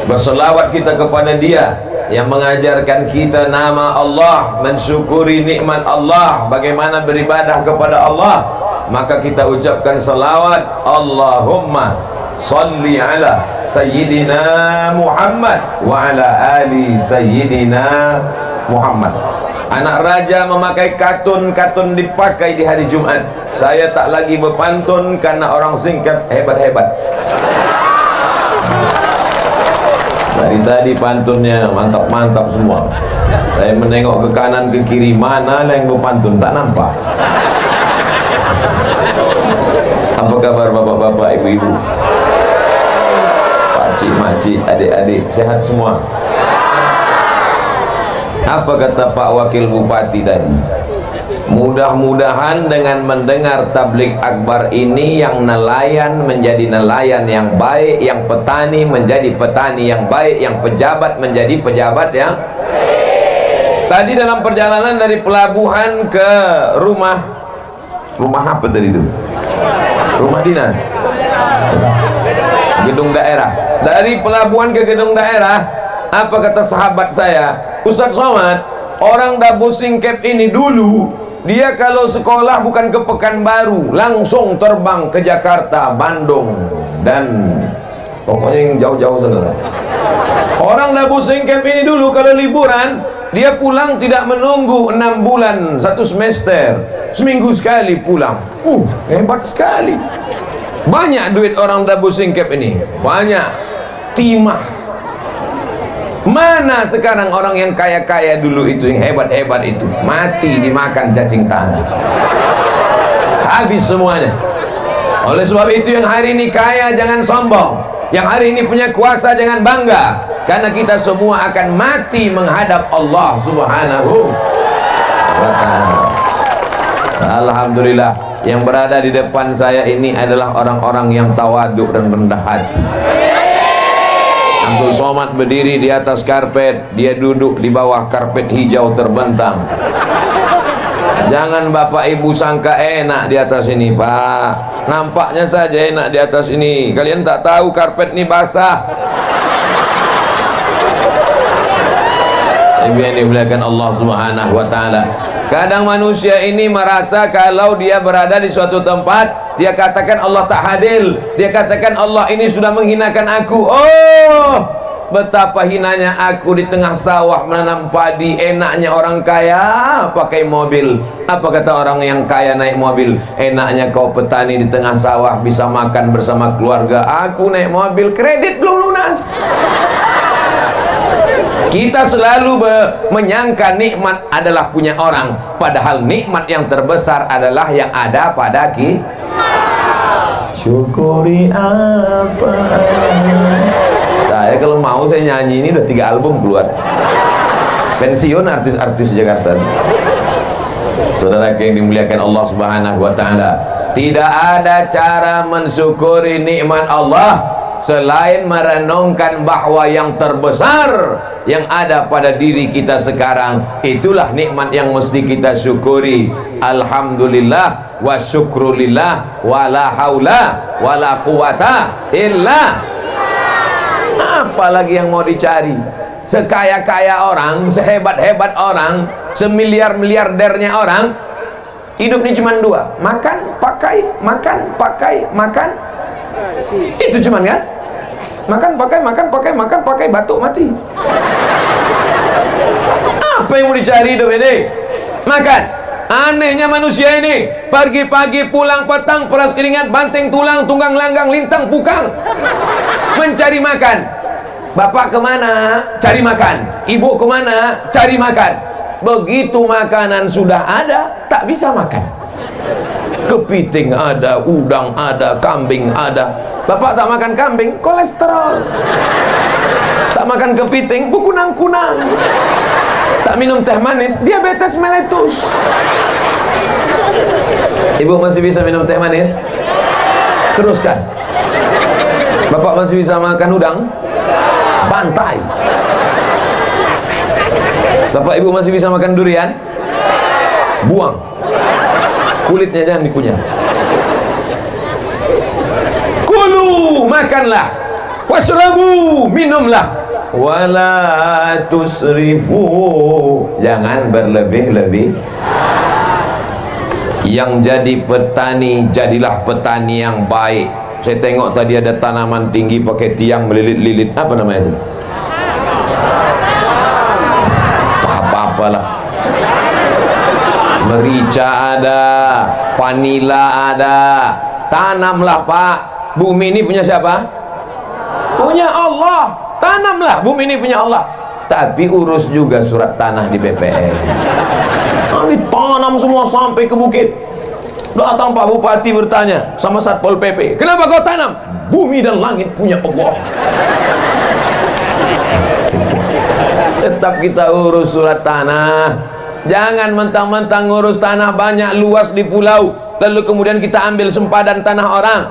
berselawat kita kepada Dia yang mengajarkan kita nama Allah, mensyukuri nikmat Allah, bagaimana beribadah kepada Allah. Maka kita ucapkan salawat, Allahumma salli ala Sayyidina Muhammad wa ala ali Sayyidina Muhammad. Anak raja memakai katun dipakai di hari Jumat. Saya tak lagi berpantun karena orang singkat hebat-hebat. Dari tadi pantunnya mantap-mantap semua. Saya menengok ke kanan ke kiri, mana lah yang berpantun, tak nampak. Apa kabar bapak-bapak, ibu-ibu, pakcik, makcik, adik-adik, sehat semua? Apa kata Pak Wakil Bupati tadi? Mudah-mudahan dengan mendengar tabligh akbar ini, yang nelayan menjadi nelayan yang baik, yang petani menjadi petani yang baik, yang pejabat menjadi pejabat yang tadi dalam perjalanan dari pelabuhan ke rumah apa tadi itu? Rumah dinas, gedung daerah. Dari pelabuhan ke gedung daerah, apa kata sahabat saya, Ustadz Somad, orang Dabu Singkep ini dulu dia kalau sekolah bukan ke Pekanbaru, langsung terbang ke Jakarta, Bandung, dan pokoknya yang jauh-jauh sana. Orang Dabu Singkep ini dulu kalau liburan, dia pulang tidak menunggu 6 bulan, 1 semester, seminggu sekali pulang. Hebat sekali. Banyak duit orang Dabu Singkep ini, banyak timah. Mana sekarang orang yang kaya-kaya dulu itu, yang hebat-hebat itu, mati dimakan cacing tanah, habis semuanya. Oleh sebab itu yang hari ini kaya jangan sombong, yang hari ini punya kuasa jangan bangga, karena kita semua akan mati menghadap Allah Subhanahu wa ta'ala. Alhamdulillah, yang berada di depan saya ini adalah orang-orang yang tawaduk dan rendah hati. Abdul Somad berdiri di atas karpet, dia duduk di bawah karpet hijau terbentang. Jangan bapak ibu sangka enak di atas ini, Pak. Nampaknya saja enak di atas ini. Kalian tak tahu karpet ini basah. Ibu yang dimuliakan Allah Subhanahu wa ta'ala. Kadang manusia ini merasa kalau dia berada di suatu tempat, dia katakan Allah tak hadir, dia katakan Allah ini sudah menghinakan aku. Oh, betapa hinanya aku di tengah sawah menanam padi. Enaknya orang kaya pakai mobil. Apa kata orang yang kaya naik mobil? Enaknya kau petani di tengah sawah bisa makan bersama keluarga. Aku naik mobil, kredit belum lunas. Kita selalu menyangka nikmat adalah punya orang, padahal nikmat yang terbesar adalah yang ada pada kita. Syukuri apa? Saya kalau mau saya nyanyi ini udah 3 album keluar. Pensiun artis-artis Jakarta. Saudara yang dimuliakan Allah Subhanahu wa ta'ala, tidak ada cara mensyukuri nikmat Allah selain merenungkan bahwa yang terbesar yang ada pada diri kita sekarang, itulah nikmat yang mesti kita syukuri. Alhamdulillah wa syukrulillah wa la haula wa la quwata illa. Apalagi yang mau dicari? Sekaya-kaya orang, sehebat-hebat orang, semiliar-miliardernya orang, hidup ini cuma 2, makan, pakai, makan, pakai, makan. Itu cuman kan? Makan, pakai, makan, pakai, makan, pakai, batuk, mati. Apa yang mau dicari hidup ini? Makan. Anehnya manusia ini, pagi-pagi pulang petang, peras keringat, banting tulang, tunggang langgang, lintang pukang, mencari makan. Bapak kemana? Cari makan. Ibu kemana? Cari makan. Begitu makanan sudah ada, tak bisa makan. Kepiting ada, udang ada, kambing ada. Bapak tak makan kambing, kolesterol. Tak makan kepiting, berkunang-kunang. Tak minum teh manis, diabetes meletus. Ibu masih bisa minum teh manis? Teruskan. Bapak masih bisa makan udang? Bantai. Bapak ibu masih bisa makan durian? Buang. Kulitnya jangan dikunyah. Kulu, makanlah. Washrabu, minumlah. Wala tusrifu, jangan berlebih-lebih. Yang jadi petani, jadilah petani yang baik. Saya tengok tadi ada tanaman tinggi pakai tiang melilit-lilit, apa namanya itu? Tak apa-apalah. Merica ada, vanila ada. Tanamlah Pak. Bumi ini punya siapa? Punya Allah. Tanamlah, bumi ini punya Allah. Tapi urus juga surat tanah di BPN. Ditanam semua sampai ke bukit. Datang Pak Bupati bertanya sama Satpol PP, kenapa kau tanam? Bumi dan langit punya Allah. Tetap kita urus surat tanah. Jangan mentang-mentang ngurus tanah banyak luas di pulau, lalu kemudian kita ambil sempadan tanah orang.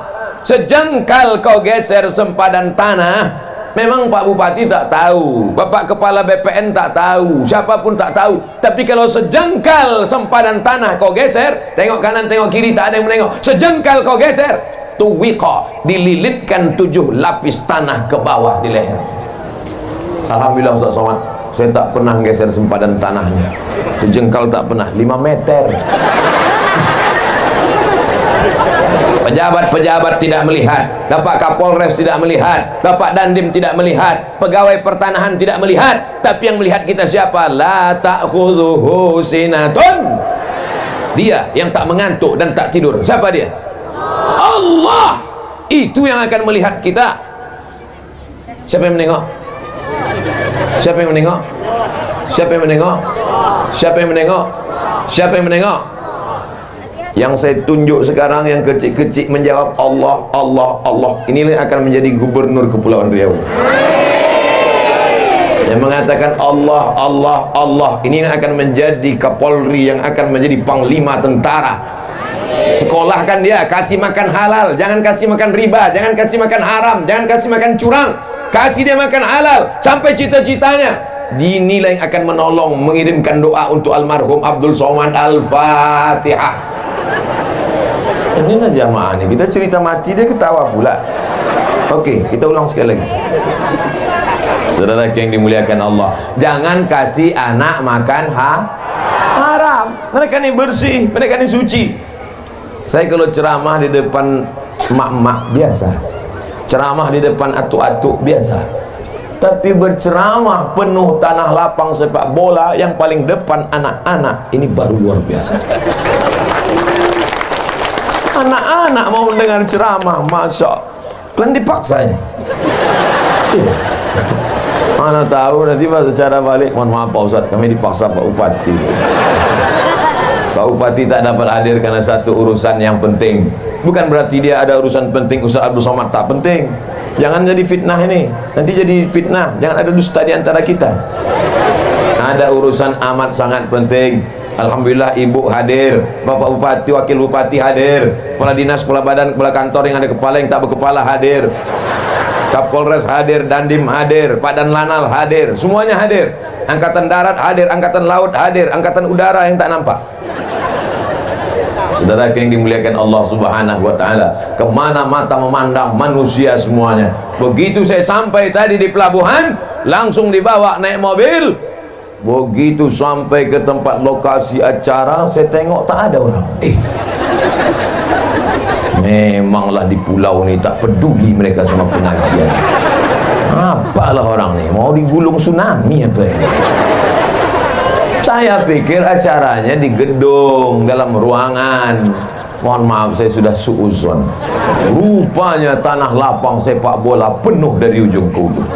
Sejengkal kau geser sempadan tanah, memang Pak Bupati tak tahu, Bapak Kepala BPN tak tahu, siapapun tak tahu. Tapi kalau sejengkal sempadan tanah kau geser, tengok kanan tengok kiri tak ada yang menengok, sejengkal kau geser, tuwiqa, dililitkan 7 lapis tanah ke bawah di leher. Alhamdulillah Ustaz Somad, saya tak pernah geser sempadan tanahnya. Sejengkal tak pernah, 5 meter. Pejabat-pejabat tidak melihat, Bapak Kapolres tidak melihat, Bapak Dandim tidak melihat, pegawai pertanahan tidak melihat, tapi yang melihat kita siapa? La ta'khudhuhu sinatun. Dia yang tak mengantuk dan tak tidur. Siapa dia? Allah. Itu yang akan melihat kita. Siapa yang menengok? Siapa yang menengok? Siapa yang menengok? Siapa yang menengok? Siapa yang menengok? Yang saya tunjuk sekarang yang kecil-kecil menjawab Allah, Allah, Allah. Inilah yang akan menjadi gubernur Kepulauan Riau. Yang mengatakan Allah, Allah, Allah. Ini yang akan menjadi Kapolri, yang akan menjadi Panglima Tentara. Sekolahkan dia, kasih makan halal, jangan kasih makan riba, jangan kasih makan haram, jangan kasih makan curang. Kasih dia makan halal sampai cita-citanya. Inilah yang akan menolong mengirimkan doa untuk almarhum Abdul Somad. Al-Fatihah. Ini lah jamaah nih, kita cerita mati dia ketawa pula. Oke, kita ulang sekali lagi. Saudara yang dimuliakan Allah, jangan kasih anak makan haram. Mereka ini bersih, mereka ini suci. Saya kalau ceramah di depan mak-mak biasa, ceramah di depan atuk-atuk biasa, tapi berceramah penuh tanah lapang sepak bola yang paling depan anak-anak, ini baru luar biasa. Anak-anak mau mendengar ceramah, masya Allah, kalian dipaksa ini. Mana tahu nanti pas secara balik, mohon maaf Pak Ustaz, kami dipaksa Pak Bupati. Pak Bupati tak dapat hadir karena satu urusan yang penting. Bukan berarti dia ada urusan penting, Ustaz Abdul Somad tak penting. Jangan jadi fitnah ini, nanti jadi fitnah. Jangan ada dusta di antara kita. Ada urusan amat sangat penting. Alhamdulillah ibu hadir, Bapak Bupati, Wakil Bupati hadir, Kepala Dinas, Kepala Badan, Kepala Kantor yang ada kepala yang tak berkepala hadir, Kapolres hadir, Dandim hadir, Pak Dan Lanal hadir, semuanya hadir. Angkatan Darat hadir, Angkatan Laut hadir, Angkatan Udara yang tak nampak. Saudara yang dimuliakan Allah Subhanahu wa Ta'ala, kemana mata memandang manusia semuanya. Begitu saya sampai tadi di pelabuhan, langsung dibawa naik mobil. Begitu sampai ke tempat lokasi acara, saya tengok tak ada orang. Memanglah di pulau ni tak peduli mereka sama pengajian. Apalah orang ni, mau digulung tsunami apa ya? Saya pikir acaranya di gedung, dalam ruangan. Mohon maaf, saya sudah suuzon. Rupanya tanah lapang sepak bola penuh dari ujung ke ujung.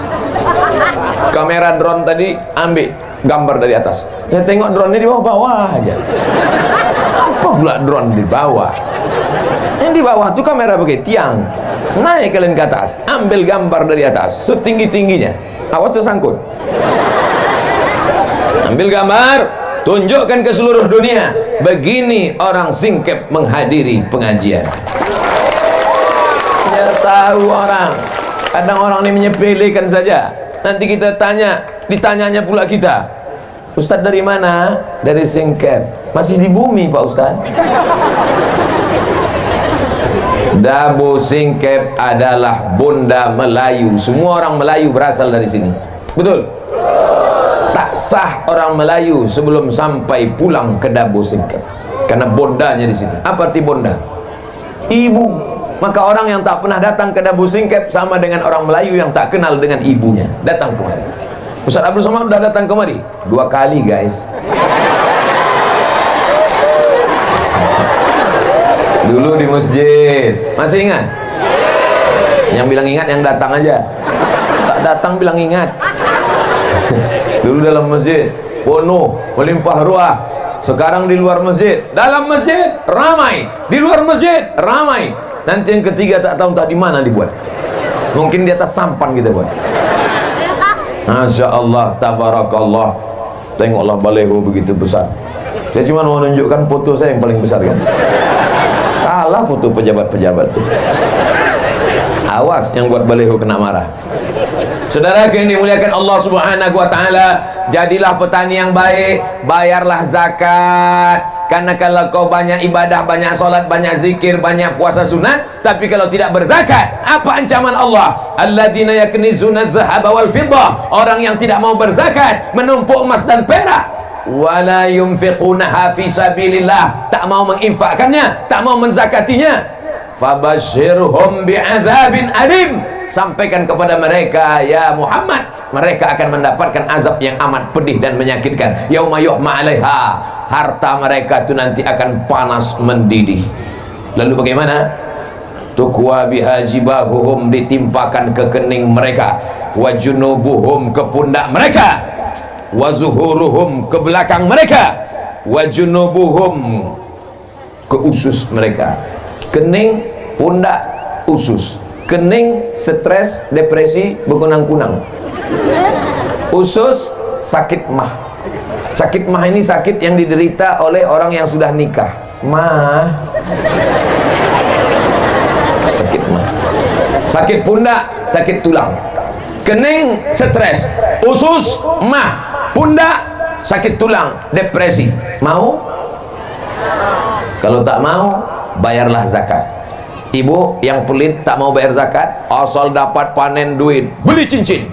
Kamera drone tadi ambil gambar dari atas. Saya tengok drone ini di bawah-bawah aja. Apa pula drone di bawah? Yang di bawah tuh kamera pakai tiang. Naik kalian ke atas, ambil gambar dari atas setinggi-tingginya. Awas tersangkut. Ambil gambar, tunjukkan ke seluruh dunia. Begini orang singkep menghadiri pengajian. Ya tahu orang. Kadang orang ini menyepelekan saja. Nanti kita tanya, ditanyanya pula kita, Ustadz dari mana? Dari Singkep. Masih di bumi Pak Ustadz. Dabu Singkep adalah Bunda Melayu. Semua orang Melayu berasal dari sini. Betul? Tak sah orang Melayu sebelum sampai pulang ke Dabu Singkep, karena bondanya di sini. Apa arti bonda? Ibu. Maka orang yang tak pernah datang ke Dabu Singkep sama dengan orang Melayu yang tak kenal dengan ibunya. Datang kemari. Ustaz Abdul Somad sudah datang kemari 2 kali, guys. Dulu di masjid. Masih ingat? Yang bilang ingat yang datang aja. Tak datang bilang ingat. Dulu dalam masjid penuh, melimpah ruah. Sekarang di luar masjid. Dalam masjid ramai, di luar masjid ramai. Nanti yang ketiga tak tahu tak di mana dibuat. Mungkin di atas sampan kita buat. Masya Allah, tabarakallah. Tengoklah baleho begitu besar. Saya cuma mau menunjukkan foto saya yang paling besar kan. Kalah foto pejabat-pejabat. Awas yang buat baleho kena marah. Saudara yang dimuliakan Allah Subhanahu wa taala, jadilah petani yang baik, bayarlah zakat. Karena kalau kau banyak ibadah, banyak salat, banyak zikir, banyak puasa sunat, tapi kalau tidak berzakat, apa ancaman Allah? Alladzina yaknizuna adh-dhahaba wal fiddah. Orang yang tidak mau berzakat, menumpuk emas dan perak, wala yunfiqunaha fi sabilillah, tak mau menginfakkannya, tak mau menzakatinya, fabashshirhum bi'adzabin alim. Sampaikan kepada mereka, ya Muhammad, mereka akan mendapatkan azab yang amat pedih dan menyakitkan. Yauma yuhma 'alaiha, harta mereka itu nanti akan panas mendidih. Lalu bagaimana? Tukwa biha jibahuhum, ditimpakan ke kening mereka, wa junubuhum, ke pundak mereka, wa zuhuruhum, ke belakang mereka, wa junubuhum, ke usus mereka. Kening, pundak, usus. Kening, stres, depresi, berkunang-kunang. Usus, sakit mah. Sakit mah ini sakit yang diderita oleh orang yang sudah nikah. Mah, sakit mah. Sakit pundak, sakit tulang. Kening, stres. Usus, mah. Pundak, sakit tulang, depresi. Mau? Kalau tak mau, bayarlah zakat. Ibu yang pelit tak mau bayar zakat, asal dapat panen duit, beli cincin.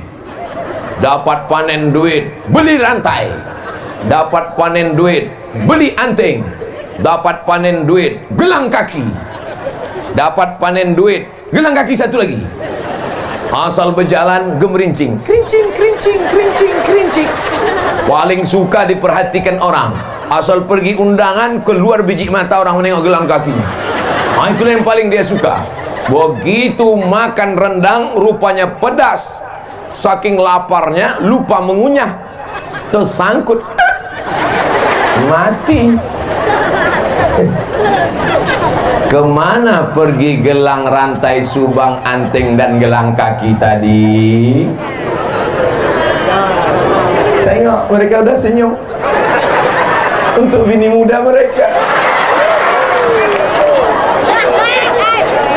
Dapat panen duit, beli rantai. Dapat panen duit, beli anting. Dapat panen duit, gelang kaki. Dapat panen duit, gelang kaki satu lagi. Asal berjalan gemerincing, kerincing, kerincing, kerincing, kerincing. Paling suka diperhatikan orang. Asal pergi undangan, keluar biji mata orang menengok gelang kakinya. Itulah yang paling dia suka. Begitu makan rendang, rupanya pedas. Saking laparnya lupa mengunyah, tersangkut, mati. Kemana pergi gelang, rantai, subang, anting, dan gelang kaki tadi? Tengok, mereka udah senyum. Untuk bini muda mereka.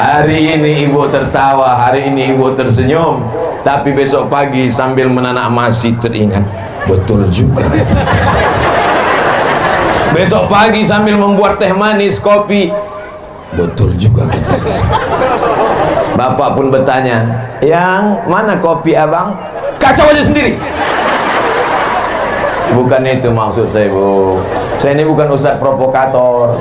Hari ini ibu tertawa, hari ini ibu tersenyum, tapi besok pagi sambil menanak masih teringat, betul juga. Besok pagi sambil membuat teh manis, kopi, betul juga. Bapak pun bertanya, yang mana kopi abang? Kacau aja sendiri. Bukan itu maksud saya, Bu. Saya ini bukan ustadz provokator,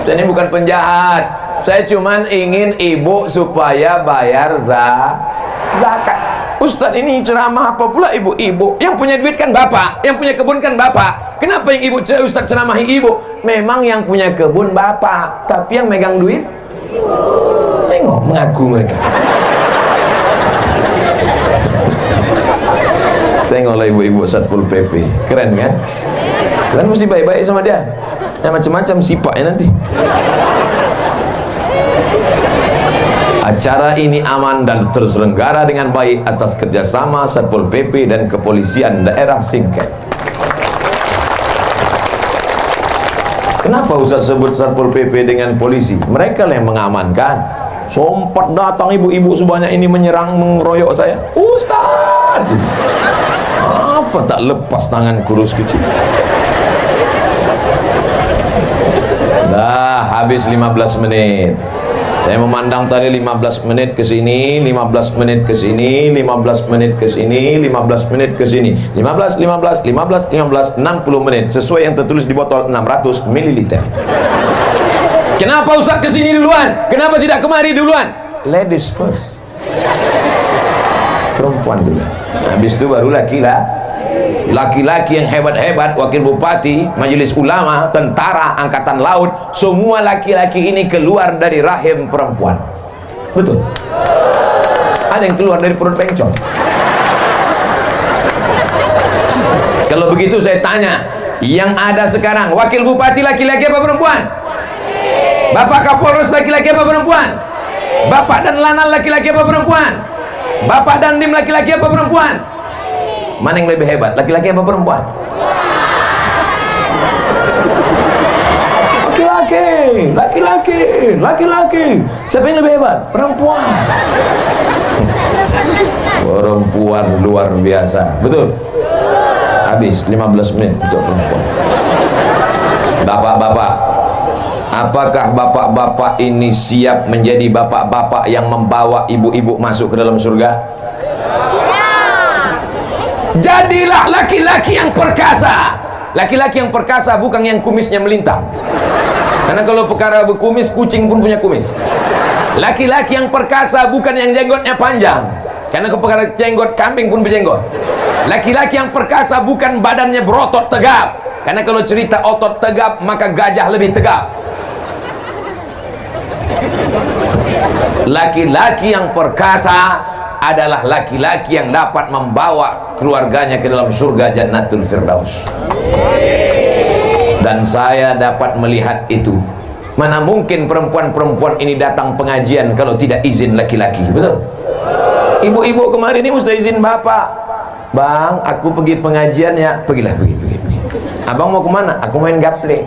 saya ini bukan penjahat. Saya cuman ingin ibu supaya bayar zakat. Ustadz ini ceramah apa pula ibu-ibu? Yang punya duit kan bapak, yang punya kebun kan bapak. Kenapa yang ibu ustadz ceramahi ibu? Memang yang punya kebun bapak, tapi yang megang duit, tengok mengaku mereka. Tengoklah ibu-ibu Satpol PP, keren kan? Kalian mesti baik-baik sama dia. Yang macam-macam sifatnya nanti. Acara ini aman dan terselenggara dengan baik atas kerjasama Satpol PP dan Kepolisian Daerah Singkep. Kenapa Ustaz sebut Satpol PP dengan polisi? Mereka yang mengamankan. Sempat datang ibu-ibu sebanyak ini menyerang, mengeroyok saya. Ustaz, apa tak lepas tangan kurus kecil? Dah habis 15 menit. Saya memandang tadi 15 menit ke sini, 15 menit ke sini, 15 menit ke sini, 15 menit ke sini, 15, 15, 15, 15, 60 menit sesuai yang tertulis di botol 600 ml. Kenapa Ustaz ke sini duluan? Kenapa tidak kemari duluan? Ladies first. Perempuan dulu. Habis itu baru laki-laki yang hebat-hebat, wakil bupati, majelis ulama, tentara, angkatan laut, semua laki-laki ini keluar dari rahim perempuan. Betul. Ada yang keluar dari perut bencong. Kalau begitu saya tanya, yang ada sekarang wakil bupati laki-laki apa perempuan? Bapak Kapolres laki-laki apa perempuan? Bapak dan Lanal laki-laki apa perempuan? Bapak dan Dim laki-laki apa perempuan? Mana yang lebih hebat, laki-laki apa perempuan? Laki-laki. Siapa yang lebih hebat? Perempuan. Perempuan luar biasa, betul. Habis 15 menit untuk perempuan. Bapak-bapak, apakah bapak-bapak ini siap menjadi bapak-bapak yang membawa ibu-ibu masuk ke dalam surga? Jadilah laki-laki yang perkasa. Laki-laki yang perkasa bukan yang kumisnya melintang. Karena kalau perkara berkumis, kucing pun punya kumis. Laki-laki yang perkasa bukan yang jenggotnya panjang. Karena kalau perkara jenggot, kambing pun berjenggot. Laki-laki yang perkasa bukan badannya berotot tegap. Karena kalau cerita otot tegap, maka gajah lebih tegap. Laki-laki yang perkasa adalah laki-laki yang dapat membawa keluarganya ke dalam surga Jannatul Firdaus. Dan saya dapat melihat itu. Mana mungkin perempuan-perempuan ini datang pengajian kalau tidak izin laki-laki, betul? Ibu-ibu kemarin ini mesti izin bapak. Bang, aku pergi pengajian ya. Pergilah, pergi. Abang mau kemana? Aku main gaple.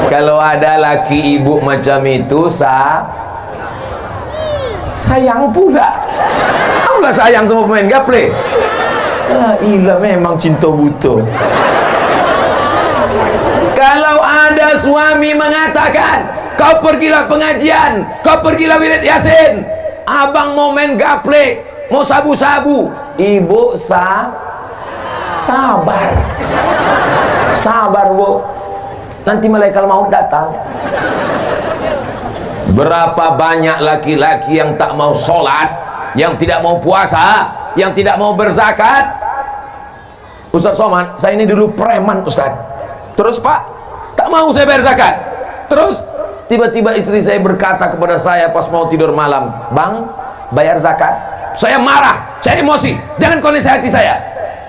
Kalau ada laki ibu macam itu, sayang pula. Apalah sayang sama pemain gaple. Ilah memang cinta buta. Kalau ada suami mengatakan, kau pergilah pengajian, kau pergilah wirid yasin, abang mau main gaple, mau sabu-sabu, ibu sabar. Sabar bu, nanti malaikat maut datang. Berapa banyak laki-laki yang tak mau sholat, yang tidak mau puasa, yang tidak mau berzakat. Ustaz Somad, saya ini dulu preman Ustaz. Terus Pak, tak mau saya bayar zakat. Terus tiba-tiba istri saya berkata kepada saya pas mau tidur malam, Bang, bayar zakat. Saya marah, saya emosi. Jangan kau nasihati saya,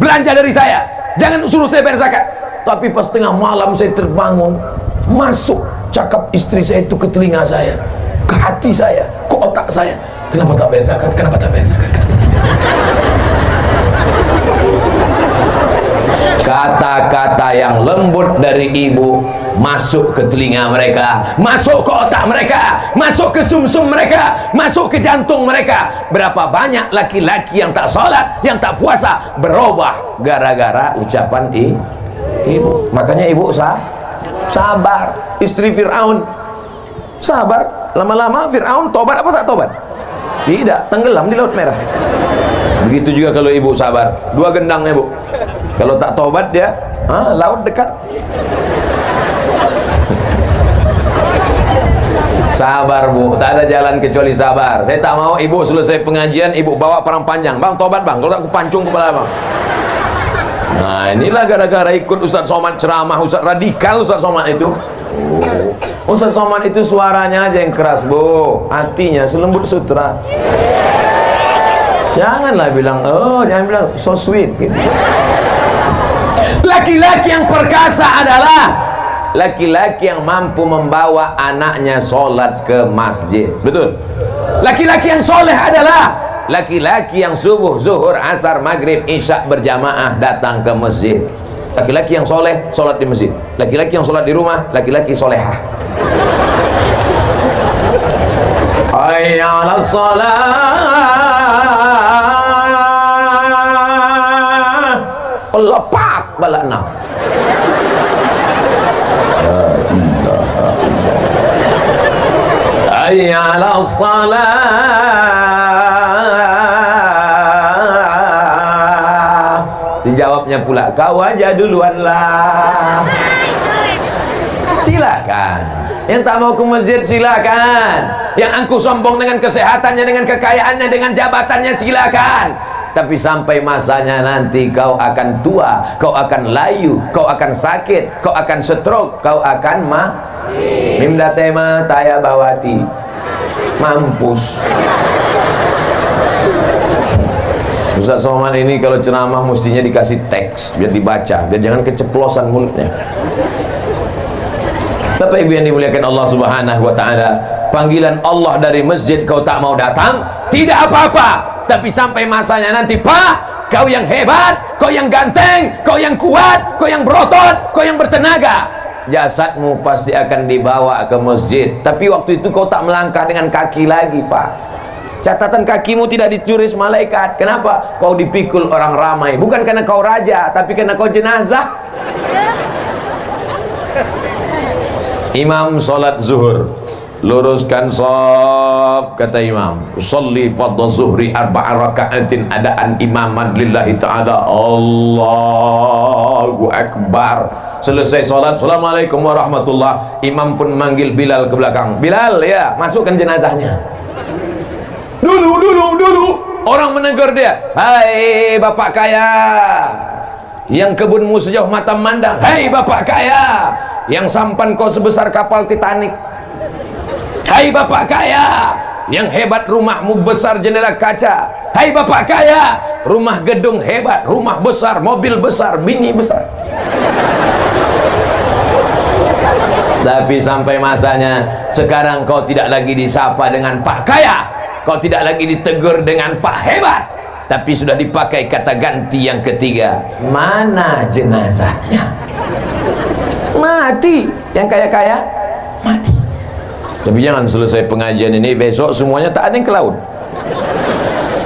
belanja dari saya, jangan suruh saya bayar zakat. Tapi pas tengah malam saya terbangun, masuk cakap istri saya itu ke telinga saya, ke hati saya, ke otak saya. Kenapa tak bayar zakat? Kenapa tak bayar zakat? Kata-kata yang lembut dari ibu masuk ke telinga mereka, masuk ke otak mereka, masuk ke sumsum mereka, masuk ke jantung mereka. Berapa banyak laki-laki yang tak sholat, yang tak puasa, berubah gara-gara ucapan ibu. Makanya ibu sabar. Istri Fir'aun sabar, lama-lama Fir'aun tobat apa tak tobat? Tidak, tenggelam di Laut Merah. Begitu juga kalau ibu sabar, 2 gendangnya bu. Kalau tak tobat dia, laut dekat. Sabar bu, tak ada jalan kecuali sabar. Saya tak mau ibu selesai pengajian, ibu bawa perang panjang. Bang tobat bang, kalau tak aku pancung kepala bang. Nah inilah gara-gara ikut Ustaz Somad ceramah, Ustaz radikal Ustaz Somad itu. Ustaz Somad itu suaranya aja yang keras bu, hatinya selembut sutra. Janganlah bilang, jangan bilang so sweet gitu. Laki-laki yang perkasa adalah laki-laki yang mampu membawa anaknya sholat ke masjid. Betul. Laki-laki yang soleh adalah laki-laki yang subuh, zuhur, asar, maghrib, isya berjamaah datang ke masjid. Laki-laki yang soleh sholat di masjid. Laki-laki yang sholat di rumah, laki-laki solehah. Hayya 'alas shalah. Lepak bala 6. hayya 'alas salah. Dijawabnya pula, kau aja duluan lah. Silakan. Yang tak mau ke masjid silakan. Yang angku sombong dengan kesehatannya, dengan kekayaannya, dengan jabatannya silakan. Tapi sampai masanya nanti kau akan tua, kau akan layu, kau akan sakit, kau akan stroke, kau akan mimda tema taya bawati. Mampus. Ustaz Somad ini kalau ceramah mestinya dikasih teks biar dibaca, biar jangan keceplosan mulutnya. Bapak Ibu yang dimuliakan Allah Subhanahu wa taala, panggilan Allah dari masjid kau tak mau datang, tidak apa-apa. Tapi sampai masanya nanti, Pak, kau yang hebat, kau yang ganteng, kau yang kuat, kau yang berotot, kau yang bertenaga, jasadmu pasti akan dibawa ke masjid. Tapi waktu itu kau tak melangkah dengan kaki lagi, Pak. Catatan kakimu tidak dicuris malaikat. Kenapa? Kau dipikul orang ramai. Bukan karena kau raja, tapi karena kau jenazah. Imam sholat zuhur, luruskan shaf, kata imam, usolli fardhu zuhri arba'a raka'atin adaan imaman lillahi ta'ala. Allahu akbar. Selesai sholat, assalamualaikum warahmatullah. Imam pun manggil Bilal ke belakang. Bilal, ya, masukkan jenazahnya. Dulu orang menegur dia, hai bapak kaya yang kebunmu sejauh mata memandang, hai bapak kaya yang sampan kau sebesar kapal Titanic, hai bapak kaya yang hebat rumahmu besar jendela kaca, hai bapak kaya rumah gedung hebat, rumah besar, mobil besar, bini besar. Tapi sampai masanya sekarang kau tidak lagi disapa dengan Pak Kaya, kau tidak lagi ditegur dengan Pak Hebat, tapi sudah dipakai kata ganti yang ketiga. Mana jenazahnya? Mati. Yang kaya-kaya mati. Tapi jangan selesai pengajian ini besok semuanya tak ada yang ke laut.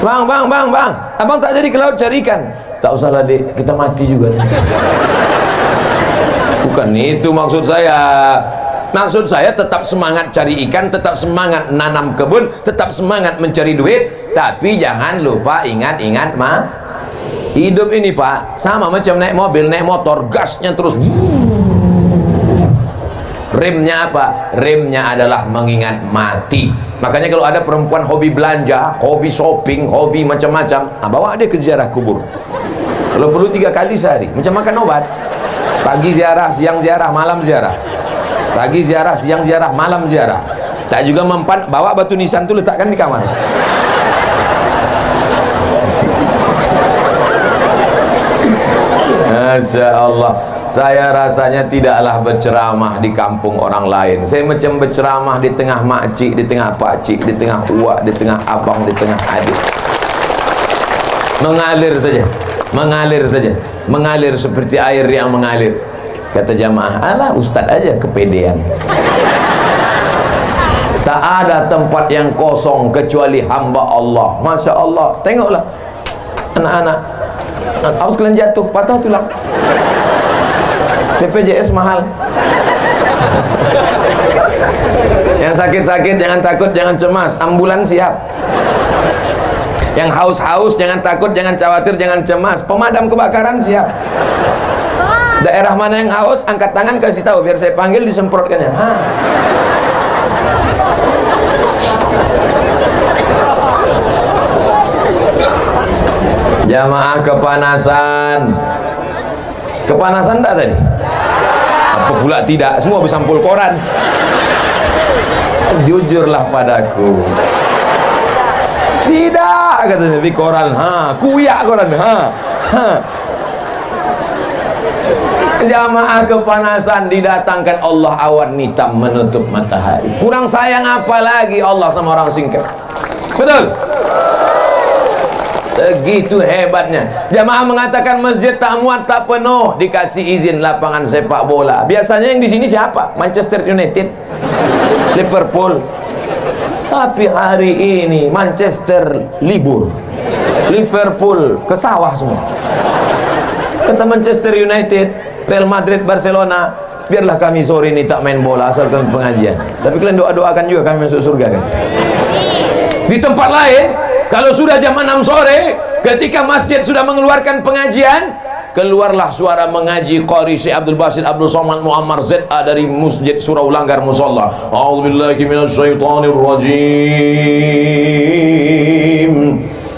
Bang, abang tak jadi ke laut cari ikan. Tak usah lah dek, kita mati juga nanti. Bukan itu maksud saya. Maksud saya tetap semangat cari ikan, tetap semangat nanam kebun, tetap semangat mencari duit, tapi jangan lupa ingat-ingat hidup ini, Pak, sama macam naik mobil, naik motor, gasnya terus. Remnya apa? Remnya adalah mengingat mati. Makanya kalau ada perempuan hobi belanja, hobi shopping, hobi macam-macam, bawa dia ke ziarah kubur. Kalau perlu 3 kali sehari, macam makan obat. Pagi ziarah, siang ziarah, malam ziarah. Pagi ziarah, siang ziarah, malam ziarah. Tak juga mempan, bawa batu nisan tu letakkan di kamar. Masya Allah. Saya rasanya tidaklah berceramah di kampung orang lain. Saya macam berceramah di tengah makcik, di tengah pakcik, di tengah uak, di tengah abang, di tengah adik. Mengalir saja, mengalir saja, mengalir seperti air yang mengalir. Kata jamaah, alah ustaz aja kepedean. Tak ada tempat yang kosong kecuali hamba Allah. Masya Allah. Tengoklah anak-anak, awas kalian jatuh, patah tulang. BPJS mahal. Yang sakit-sakit jangan takut, jangan cemas, ambulan siap. Yang haus-haus jangan takut, jangan khawatir, jangan cemas, pemadam kebakaran siap. Daerah mana yang haus, angkat tangan kasih tahu biar saya panggil disemprotkannya. Jamaah kepanasan. Kepanasan tak tadi? Apa pula tidak? Semua bersampul koran. Jujurlah padaku. Tidak, katanya di koran. Kuyak koran. Jamaah kepanasan didatangkan Allah awan hitam menutup matahari. Kurang sayang apa lagi Allah sama orang singkat? Betul? Begitu hebatnya. Jamaah mengatakan masjid tak muat, tak penuh, dikasih izin lapangan sepak bola. Biasanya yang di sini siapa? Manchester United, Liverpool. Tapi hari ini Manchester libur, Liverpool ke sawah semua. Kata Manchester United, Real Madrid, Barcelona, biarlah kami sore ini tak main bola asalkan pengajian, tapi kalian doa-doakan juga kami masuk surga kan. Di tempat lain, kalau sudah jam 6 sore, ketika masjid sudah mengeluarkan pengajian, keluarlah suara mengaji Qari Syekh Abdul Basit Abdul Somad Muammar ZA dari Masjid Surau Langgar Musalla. A'udzubillahi minasyaitonir rajim.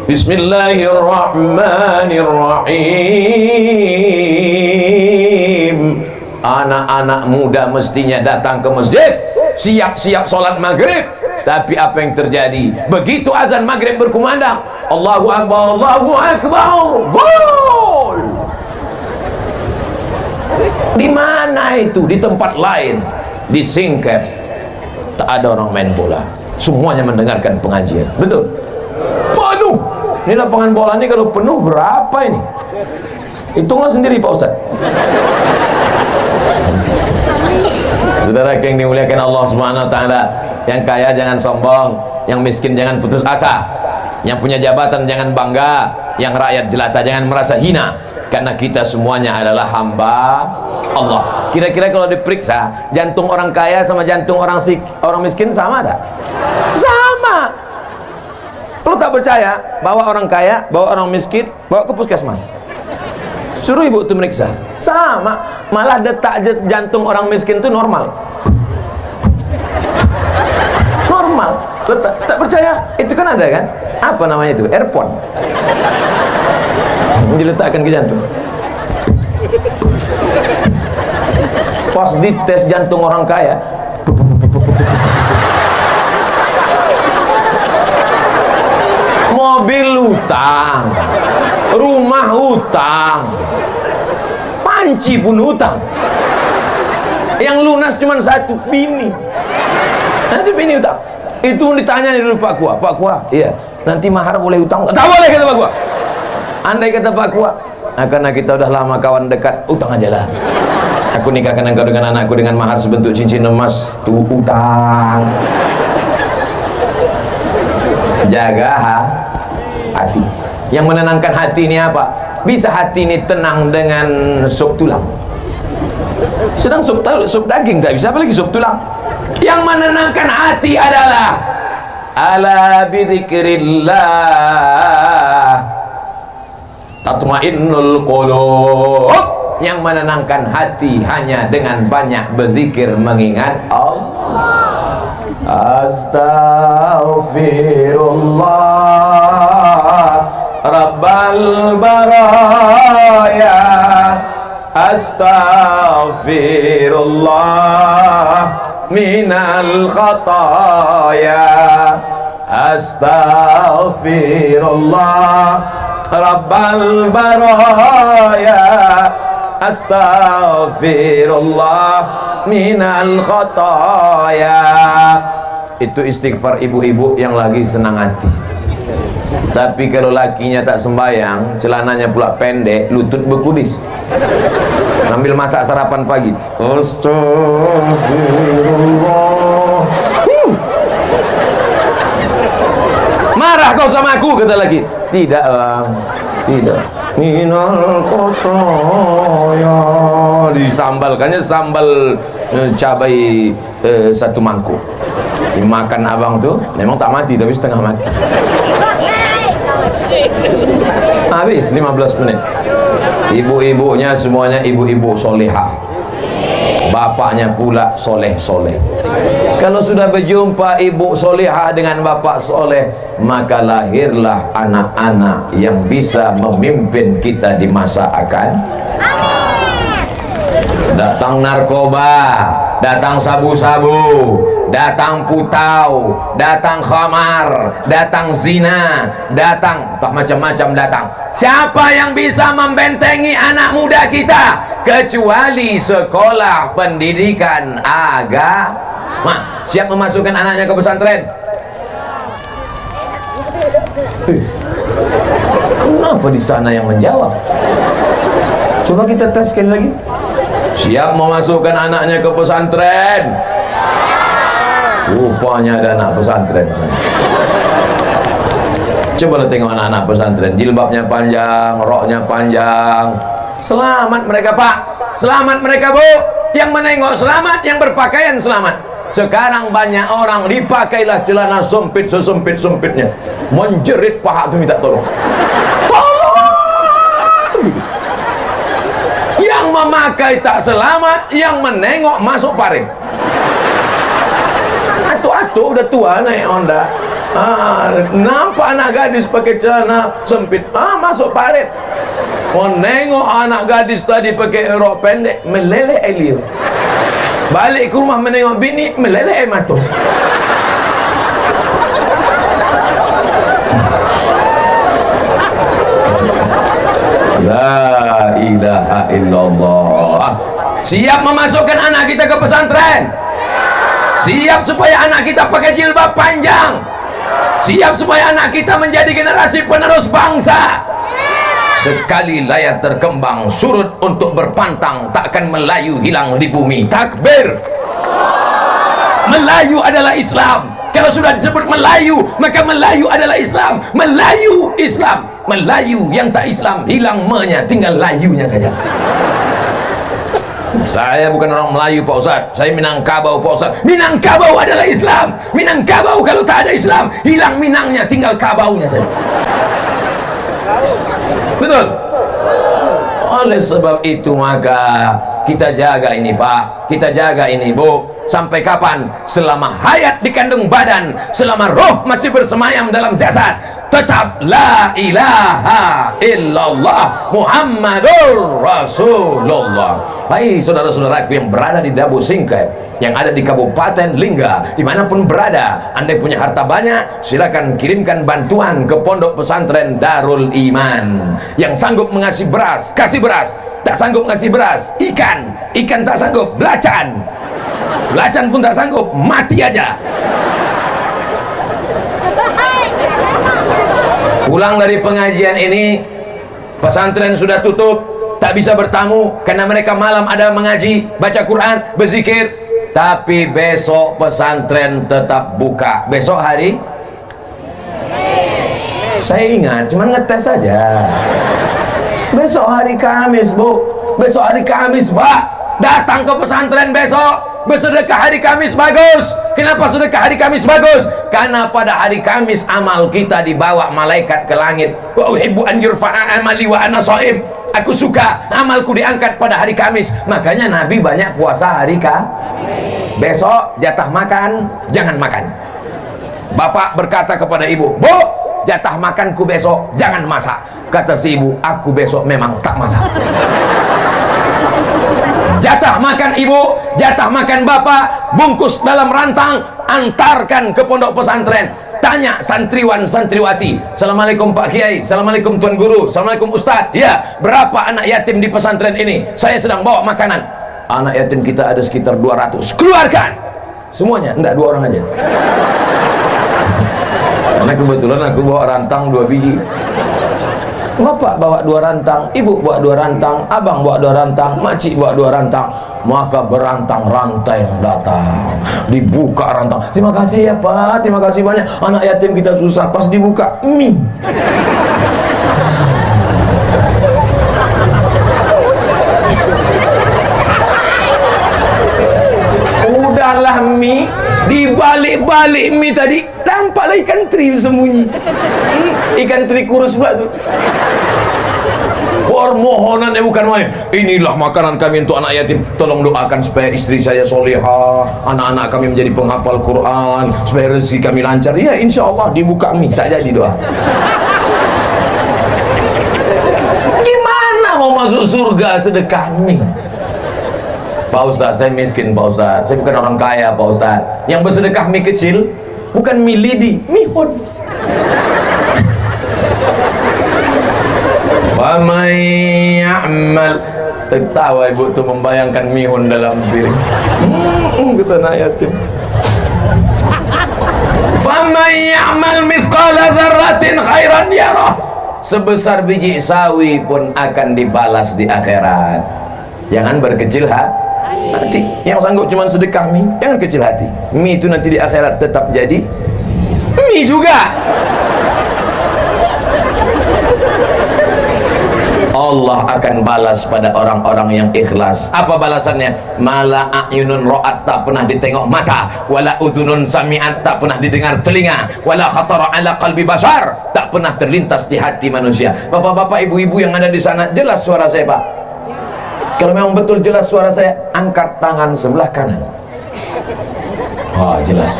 Bismillahirrahmanirrahim. Anak-anak muda mestinya datang ke masjid, siap-siap sholat maghrib. Tapi apa yang terjadi? Begitu azan maghrib berkumandang, Allahu Akbar, Allahu Akbar, gol. Di mana itu? Di tempat lain, di Singkep, tak ada orang main bola, semuanya mendengarkan pengajian. Betul? Penuh. Ini lapangan bola ini kalau penuh berapa ini? Hitunglah sendiri Pak Ustaz. Saudara yang dimuliakan Allah Subhanahu wa taala, yang kaya jangan sombong, yang miskin jangan putus asa, yang punya jabatan jangan bangga, yang rakyat jelata jangan merasa hina, karena kita semuanya adalah hamba Allah. Kira-kira kalau diperiksa, jantung orang kaya sama jantung orang miskin sama tak? Sama. Kalau tak percaya, bawa orang kaya, bawa orang miskin, bawa ke puskesmas, suruh ibu itu meriksa, sama. Malah detak jantung orang miskin itu normal. Normal. Tak percaya? Itu kan ada kan? Apa namanya itu? Earphone. Diletakkan ke jantung. Pas dites jantung orang kaya, mobil hutang, rumah hutang, panci pun hutang, yang lunas cuma satu, bini. Nanti bini hutang. Itu ditanya dulu Pak Kua, Pak Kua, iya, nanti mahar boleh hutang? Tak boleh kata Pak Kua. Andai kata Pak Kua, nah, karena kita udah lama kawan dekat, utang aja lah. Aku nikahkan engkau dengan anakku dengan mahar sebentuk cincin emas, tuh utang. Jaga hati. Yang menenangkan hati ini apa? Bisa hati ini tenang dengan sup tulang. Sedang sup daging tak bisa, apalagi sup tulang. Yang menenangkan hati adalah ala bizikrillah tatmainnul qulub. Yang menenangkan hati hanya dengan banyak berzikir mengingat Allah. Astaghfirullah Rabbal baraya, astaghfirullah minal khataya, astaghfirullah Rabbal baraya, astaghfirullah minal khataya. Itu istighfar ibu-ibu yang lagi senang hati. Tapi kalau lakinya tak sembayang, celananya pula pendek, lutut berkudis, sambil masak sarapan pagi, astagfirullah. Marah kau sama aku, kata laki. Tidak bang, tidak. Minal khataya. Disambalkannya sambal cabai satu mangkuk. Dimakan abang tuh, memang tak mati tapi setengah mati. Habis 15 menit. Ibu-ibunya semuanya ibu-ibu solehah, bapaknya pula soleh-soleh. Kalau sudah berjumpa ibu solehah dengan bapak soleh, maka lahirlah anak-anak yang bisa memimpin kita di masa akan. Datang narkoba, datang sabu-sabu, datang putau, datang khamar, datang zina, datang macam-macam datang. Siapa yang bisa membentengi anak muda kita kecuali sekolah pendidikan agama? Siap memasukkan anaknya ke pesantren? Kenapa di sana yang menjawab? Coba kita tes sekali lagi. Siap memasukkan anaknya ke pesantren? Rupanya ada anak pesantren. Coba lo tengok anak-anak pesantren, jilbabnya panjang, roknya panjang. Selamat mereka Pak. Selamat mereka, Bu. Yang menengok selamat, yang berpakaian selamat. Sekarang banyak orang dipakailah celana sempit sesempit-sempitnya, menjerit paha tu minta tolong. Tolong! Yang memakai tak selamat, yang menengok masuk paring. Atu-atu udah tua naik Honda. Nampak anak gadis pakai celana sempit, masuk parit. Nengok anak gadis tadi pakai rok pendek, meleleh air liur. Balik ke rumah menengok bini, meleleh air mata. La ilaha illallah. Siap memasukkan anak kita ke pesantren? Siap supaya anak kita pakai jilbab panjang? Siap supaya anak kita menjadi generasi penerus bangsa? Sekali layar terkembang surut untuk berpantang, takkan Melayu hilang di bumi. Takbir! Melayu adalah Islam. Kalau sudah disebut Melayu, maka Melayu adalah Islam. Melayu Islam. Melayu yang tak Islam hilang me-nya, tinggal layunya saja. Saya bukan orang Melayu Pak Ustaz, saya Minangkabau Pak Ustaz. Minangkabau adalah Islam. Minangkabau kalau tak ada Islam, hilang Minangnya, tinggal kabaunya saja. Betul? Oleh sebab itu maka kita jaga ini Pak, kita jaga ini Bu. Sampai kapan? Selama hayat dikandung badan, selama roh masih bersemayam dalam jasad, tetap la ilaha illallah Muhammadur Rasulullah. Hai saudara-saudaraku yang berada di Dabu Singkep, yang ada di Kabupaten Lingga, dimanapun berada, Anda punya harta banyak, silakan kirimkan bantuan ke Pondok Pesantren Darul Iman. Yang sanggup mengasih beras, kasih beras. Tak sanggup ngasih beras, ikan tak sanggup, belacan pun tak sanggup, mati aja. Pulang dari pengajian ini, pesantren sudah tutup, tak bisa bertamu karena mereka malam ada mengaji, baca Quran, berzikir. Tapi besok pesantren tetap buka. Besok hari, saya ingat, cuman ngetes saja. Besok hari Kamis Bu, besok hari Kamis Pak, datang ke pesantren besok, bersedekah hari Kamis bagus. Kenapa sedekah hari Kamis bagus? Karena pada hari Kamis amal kita dibawa malaikat ke langit. Wa uhibbu an yurfa'a amali wa ana shaim. Aku suka amalku diangkat pada hari Kamis. Makanya Nabi banyak puasa hari Kamis. Besok jatah makan, jangan makan. Bapak berkata kepada ibu, Bu, jatah makanku besok jangan masak. Kata si ibu, aku besok memang tak masak. Jatah makan ibu, jatah makan bapak, bungkus dalam rantang, antarkan ke pondok pesantren. Tanya santriwan santriwati, Assalamualaikum Pak Kiai, Assalamualaikum Tuan Guru, Assalamualaikum Ustaz. Ya, berapa anak yatim di pesantren ini? Saya sedang bawa makanan. Anak yatim kita ada sekitar 200. Keluarkan semuanya, enggak 2 orang aja. Karena kebetulan aku bawa rantang 2 biji. Bapak bawa 2 rantang, ibu bawa 2 rantang, abang bawa 2 rantang, makcik bawa 2 rantang. Maka berantang-rantang datang, dibuka rantang. Terima kasih ya Pak, terima kasih banyak. Anak yatim kita susah, pas dibuka mie. Udahlah mie, dibalik-balik mie tadi, nampaklah ikan teri sembunyi. Ikan teri kurus pula tuh. Permohonannya bukan main. Inilah makanan kami untuk anak yatim. Tolong doakan supaya istri saya solehah, anak-anak kami menjadi penghafal Quran, supaya rezeki kami lancar. Ya insya Allah dibuka mie, tak jadi doa. Gimana mau masuk surga sedekah mie? Pak Ustadz, saya miskin Pak Ustadz, saya bukan orang kaya Pak Ustadz. Yang bersedekah mie kecil bukan mie lidi, mie hon. Faman ya'mal, tertawa ibu tu membayangkan mihun dalam piring. Kata anak yatim. Faman ya'mal mithqala dzarratin khairan yarah. Sebesar biji sawi pun akan dibalas di akhirat. Jangan berkecil hati. Yang sanggup cuma sedekah mie, jangan kecil hati. Mie itu nanti di akhirat tetap jadi mie juga. Allah akan balas pada orang-orang yang ikhlas. Apa balasannya? Mala a'yunun ra'at, tak pernah ditengok mata, wala udhunun sami'at, tak pernah didengar telinga, wala khatara ala qalbi bashar, tak pernah terlintas di hati manusia. Bapak-bapak, ibu-ibu yang ada di sana, jelas suara saya, Pak? Kalau memang betul jelas suara saya, angkat tangan sebelah kanan. Jelas.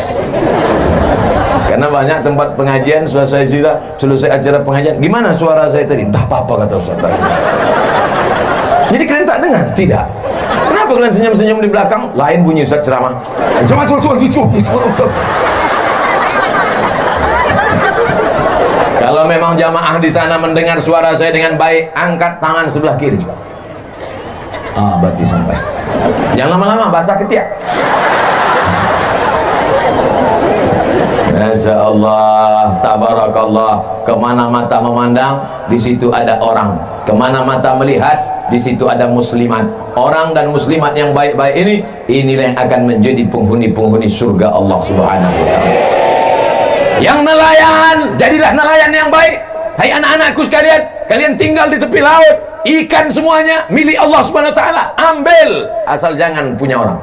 Karena banyak tempat pengajian selesai acara pengajian, gimana suara saya tadi? Entah apa-apa, kata Ustaz. Jadi kalian tak dengar? Tidak. Kenapa kalian senyum-senyum di belakang? Lain bunyi Ustaz ceramah. Kalau memang jamaah di sana mendengar suara saya dengan baik, angkat tangan sebelah kiri. Berarti sampai. Jangan lama-lama, basah ketiak. Masya Allah, tabarakallah. Kemana mata memandang, di situ ada orang. Kemana mata melihat, di situ ada muslimat. Orang dan muslimat yang baik-baik ini, inilah yang akan menjadi penghuni-penghuni surga Allah Subhanahu wa ta'ala. Yang nelayan, jadilah nelayan yang baik. Hai anak-anakku sekalian, kalian tinggal di tepi laut, ikan semuanya milik Allah Subhanahu wa ta'ala. Ambil, asal jangan punya orang.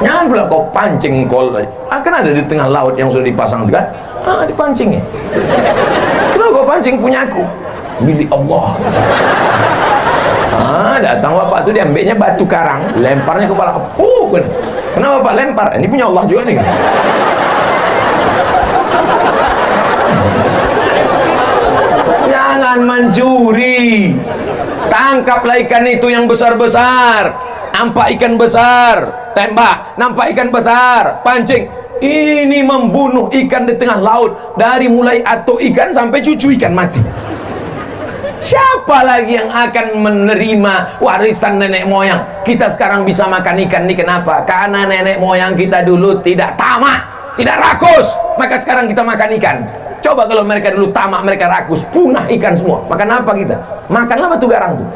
Jangan pula kau pancing kol. Kan ada di tengah laut yang sudah dipasang kan? Dipancing ya. Kenapa kau pancing punya aku? Milik Allah. Datang bapak tu, diambilnya batu karang, lemparnya ke kepala. Kenapa bapak lempar? Ini punya Allah juga nih. Jangan mencuri. Tangkaplah ikan itu yang besar-besar. Nampak ikan besar, tembak. Nampak ikan besar, pancing. Ini membunuh ikan di tengah laut, dari mulai atuk ikan sampai cucu ikan mati. Siapa lagi yang akan menerima warisan nenek moyang? Kita sekarang bisa makan ikan ini kenapa? Karena nenek moyang kita dulu tidak tamak, tidak rakus, maka sekarang kita makan ikan. Coba kalau mereka dulu tamak, mereka rakus, punah ikan semua. Makan apa kita? Makanlah batu garang tuh.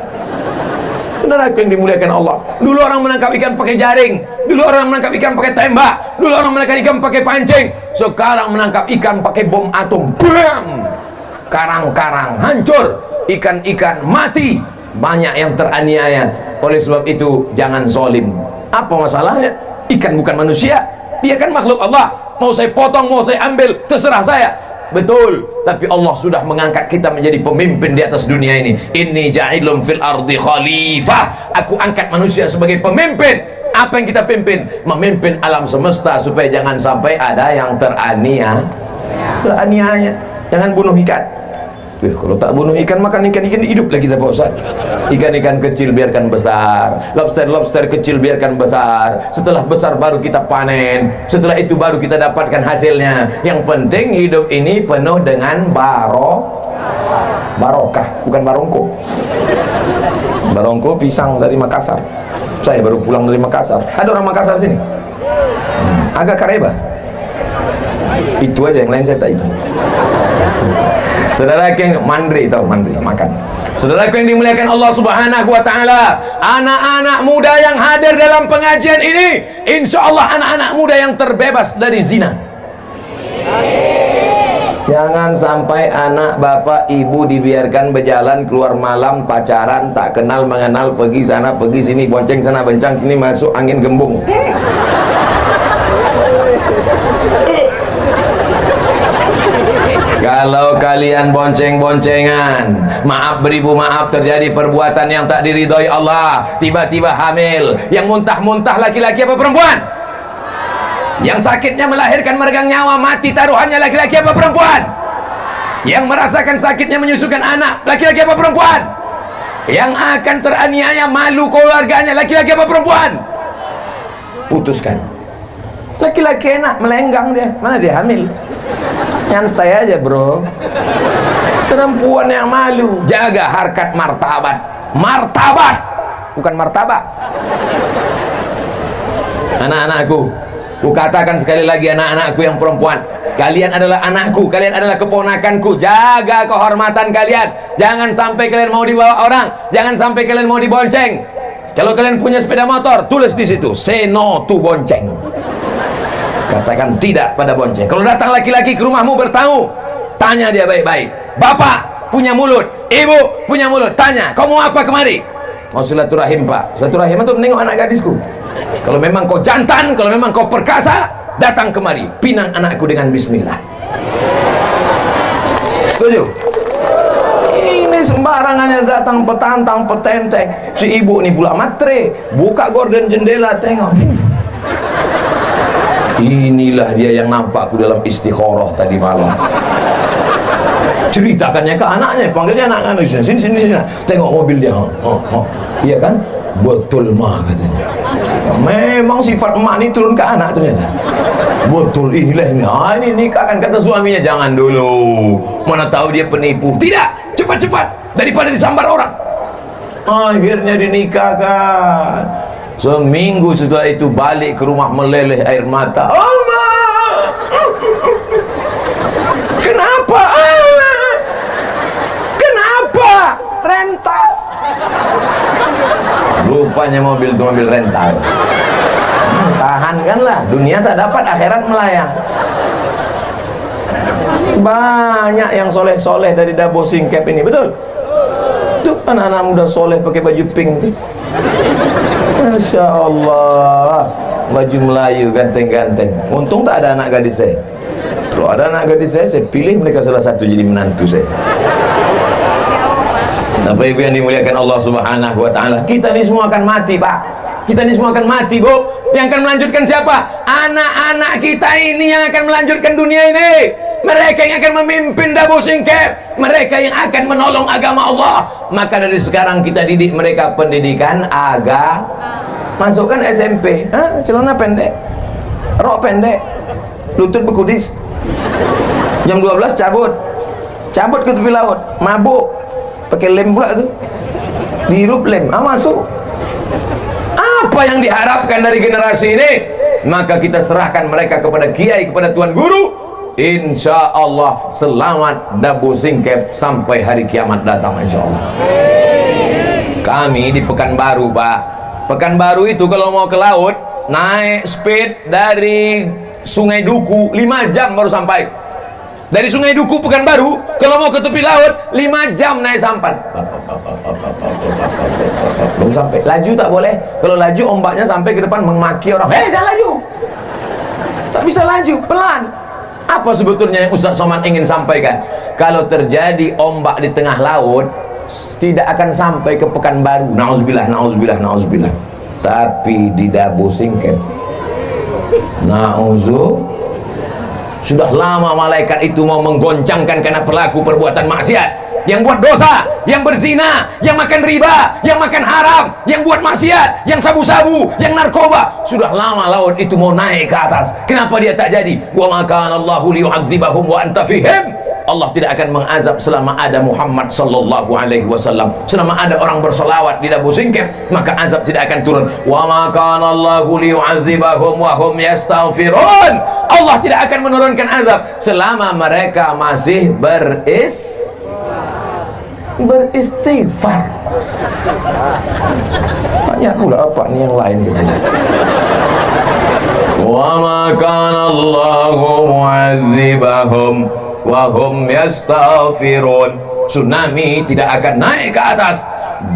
Saudaraku yang dimuliakan Allah, dulu orang menangkap ikan pakai jaring, dulu orang menangkap ikan pakai tembak, dulu orang menangkap ikan pakai pancing. Sekarang menangkap ikan pakai bom atom. Bam! Karang-karang hancur, ikan-ikan mati, banyak yang teraniaya. Oleh sebab itu jangan zalim. Apa masalahnya? Ikan bukan manusia, dia kan makhluk Allah. Mau saya potong, mau saya ambil, terserah saya. Betul, tapi Allah sudah mengangkat kita menjadi pemimpin di atas dunia ini. Inni ja'ilun fil ardi khalifah. Aku angkat manusia sebagai pemimpin. Apa yang kita pimpin? Memimpin alam semesta supaya jangan sampai ada yang teraniaya. Jangan bunuh ikan. Kalau tak bunuh ikan, makan ikan-ikan hidup lah kita, Pak Ustaz. Ikan-ikan kecil biarkan besar, lobster-lobster kecil biarkan besar. Setelah besar baru kita panen, setelah itu baru kita dapatkan hasilnya. Yang penting hidup ini penuh dengan barokah, bukan barongko. Barongko pisang dari Makassar. Saya baru pulang dari Makassar. Ada orang Makassar sini? Agak kareba. Itu aja, yang lain saya tak itu. Saudaraku yang mandri, tahu mandri makan. Saudaraku yang dimuliakan Allah Subhanahu wa ta'ala, anak-anak muda yang hadir dalam pengajian ini, insya Allah anak-anak muda yang terbebas dari zina. Jangan sampai anak bapak ibu dibiarkan berjalan keluar malam, pacaran, tak kenal mengenal, pergi sana pergi sini, bonceng sana bencang sini, masuk angin gembung. Kalau kalian bonceng-boncengan, maaf beribu maaf, terjadi perbuatan yang tak diridhoi Allah, tiba-tiba hamil, yang muntah-muntah laki-laki apa perempuan? Yang sakitnya melahirkan meregang nyawa, mati taruhannya laki-laki apa perempuan? Yang merasakan sakitnya menyusukan anak, laki-laki apa perempuan? Yang akan teraniaya malu keluarganya, laki-laki apa perempuan? Putuskan. Laki-laki enak, melenggang dia, mana dia hamil? Nyantai aja bro. Perempuan yang malu, jaga harkat martabat. Martabat, bukan martabak. Anak-anakku, ku katakan sekali lagi, anak-anakku yang perempuan, kalian adalah anakku, kalian adalah keponakanku. Jaga kehormatan kalian. Jangan sampai kalian mau dibawa orang, jangan sampai kalian mau dibonceng. Kalau kalian punya sepeda motor, tulis di situ, say no to bonceng. Katakan tidak pada bonceng. Kalau datang laki-laki ke rumahmu bertamu, tanya dia baik-baik. Bapak punya mulut, ibu punya mulut. Tanya, kau mau apa kemari? Mau silaturahim pak. Silaturahim itu menengok anak gadisku. Kalau memang kau jantan, kalau memang kau perkasa, datang kemari, pinang anakku dengan bismillah. Setuju? Ini sembarangannya datang petantang petenteng. Si ibu ini pula matre, buka gorden jendela, tengok. Inilah dia yang nampak aku dalam istikharah tadi malam. Ceritakannya ke anaknya, panggilnya anak-anak, sini, tengok mobil dia. Iya kan? Betul mah katanya. Memang sifat emak ini turun ke anak ternyata. Betul, inilah ini nikahkan, kata suaminya. Jangan dulu, mana tahu dia penipu. Tidak, cepat-cepat daripada disambar orang. Akhirnya dinikahkan. Seminggu setelah itu balik ke rumah meleleh air mata. Oma, kenapa? Kenapa? Rental. Rupanya mobil itu mobil rental. Tahankanlah, dunia tak dapat, akhirat melayang. Banyak yang soleh-soleh dari Dabo Singkep ini, betul? Tuh anak-anak muda soleh pakai baju pink tuh. Masya Allah, baju Melayu ganteng-ganteng. Untung tak ada anak gadis saya. Kalau ada anak gadis saya pilih mereka salah satu jadi menantu saya. Bapak Ibu yang dimuliakan Allah Subhanahu wa taala, kita ini semua akan mati, Pak. Kita ini semua akan mati, Bu. Yang akan melanjutkan siapa? Anak-anak kita ini yang akan melanjutkan dunia ini. Mereka yang akan memimpin Dabo Singkep, mereka yang akan menolong agama Allah. Maka dari sekarang kita didik mereka pendidikan agama. Masukkan SMP, celana pendek, rok pendek, lutut berkudis. Jam 12 cabut ke tepi laut, mabuk, pakai lem pula tuh, dihirup lem, masuk. Apa yang diharapkan dari generasi ini? Maka kita serahkan mereka kepada kiai, kepada tuan guru. Insya Allah selamat Dabo Singkep sampai hari kiamat datang, insya Allah. Kami di Pekanbaru, Pak. Pekanbaru itu kalau mau ke laut naik speed dari Sungai Duku 5 jam baru sampai. Dari Sungai Duku Pekanbaru kalau mau ke tepi laut 5 jam naik sampan. Belum sampai. Laju tak boleh. Kalau laju ombaknya sampai ke depan memaki orang. Jangan laju. Tak bisa laju, pelan. Apa sebetulnya yang Ustaz Somad ingin sampaikan? Kalau terjadi ombak di tengah laut, tidak akan sampai ke Pekanbaru. Nauzubillah, nauzubillah, nauzubillah. Tapi di Dabo Singkep, sudah lama malaikat itu mau menggoncangkan karena pelaku perbuatan maksiat, yang buat dosa, yang berzina, yang makan riba, yang makan haram, yang buat maksiat, yang sabu-sabu, yang narkoba. Sudah lama laut itu mau naik ke atas. Kenapa dia tak jadi? Wa ma kana Allahu liyu'adzibahum wa anta fihim. Allah tidak akan mengazab selama ada Muhammad sallallahu alaihi wasallam. Selama ada orang berselawat di Dabo Singkep, maka azab tidak akan turun. Wa ma kana Allahu liyu'adzibahum wa hum yastaghfirun. Allah tidak akan menurunkan azab selama mereka masih beristighfar. Banyak pula apa nih yang lain katanya. Wa ma kana Allahu mu'adzibahum wa hum yastaghfirun. Tsunami tidak akan naik ke atas,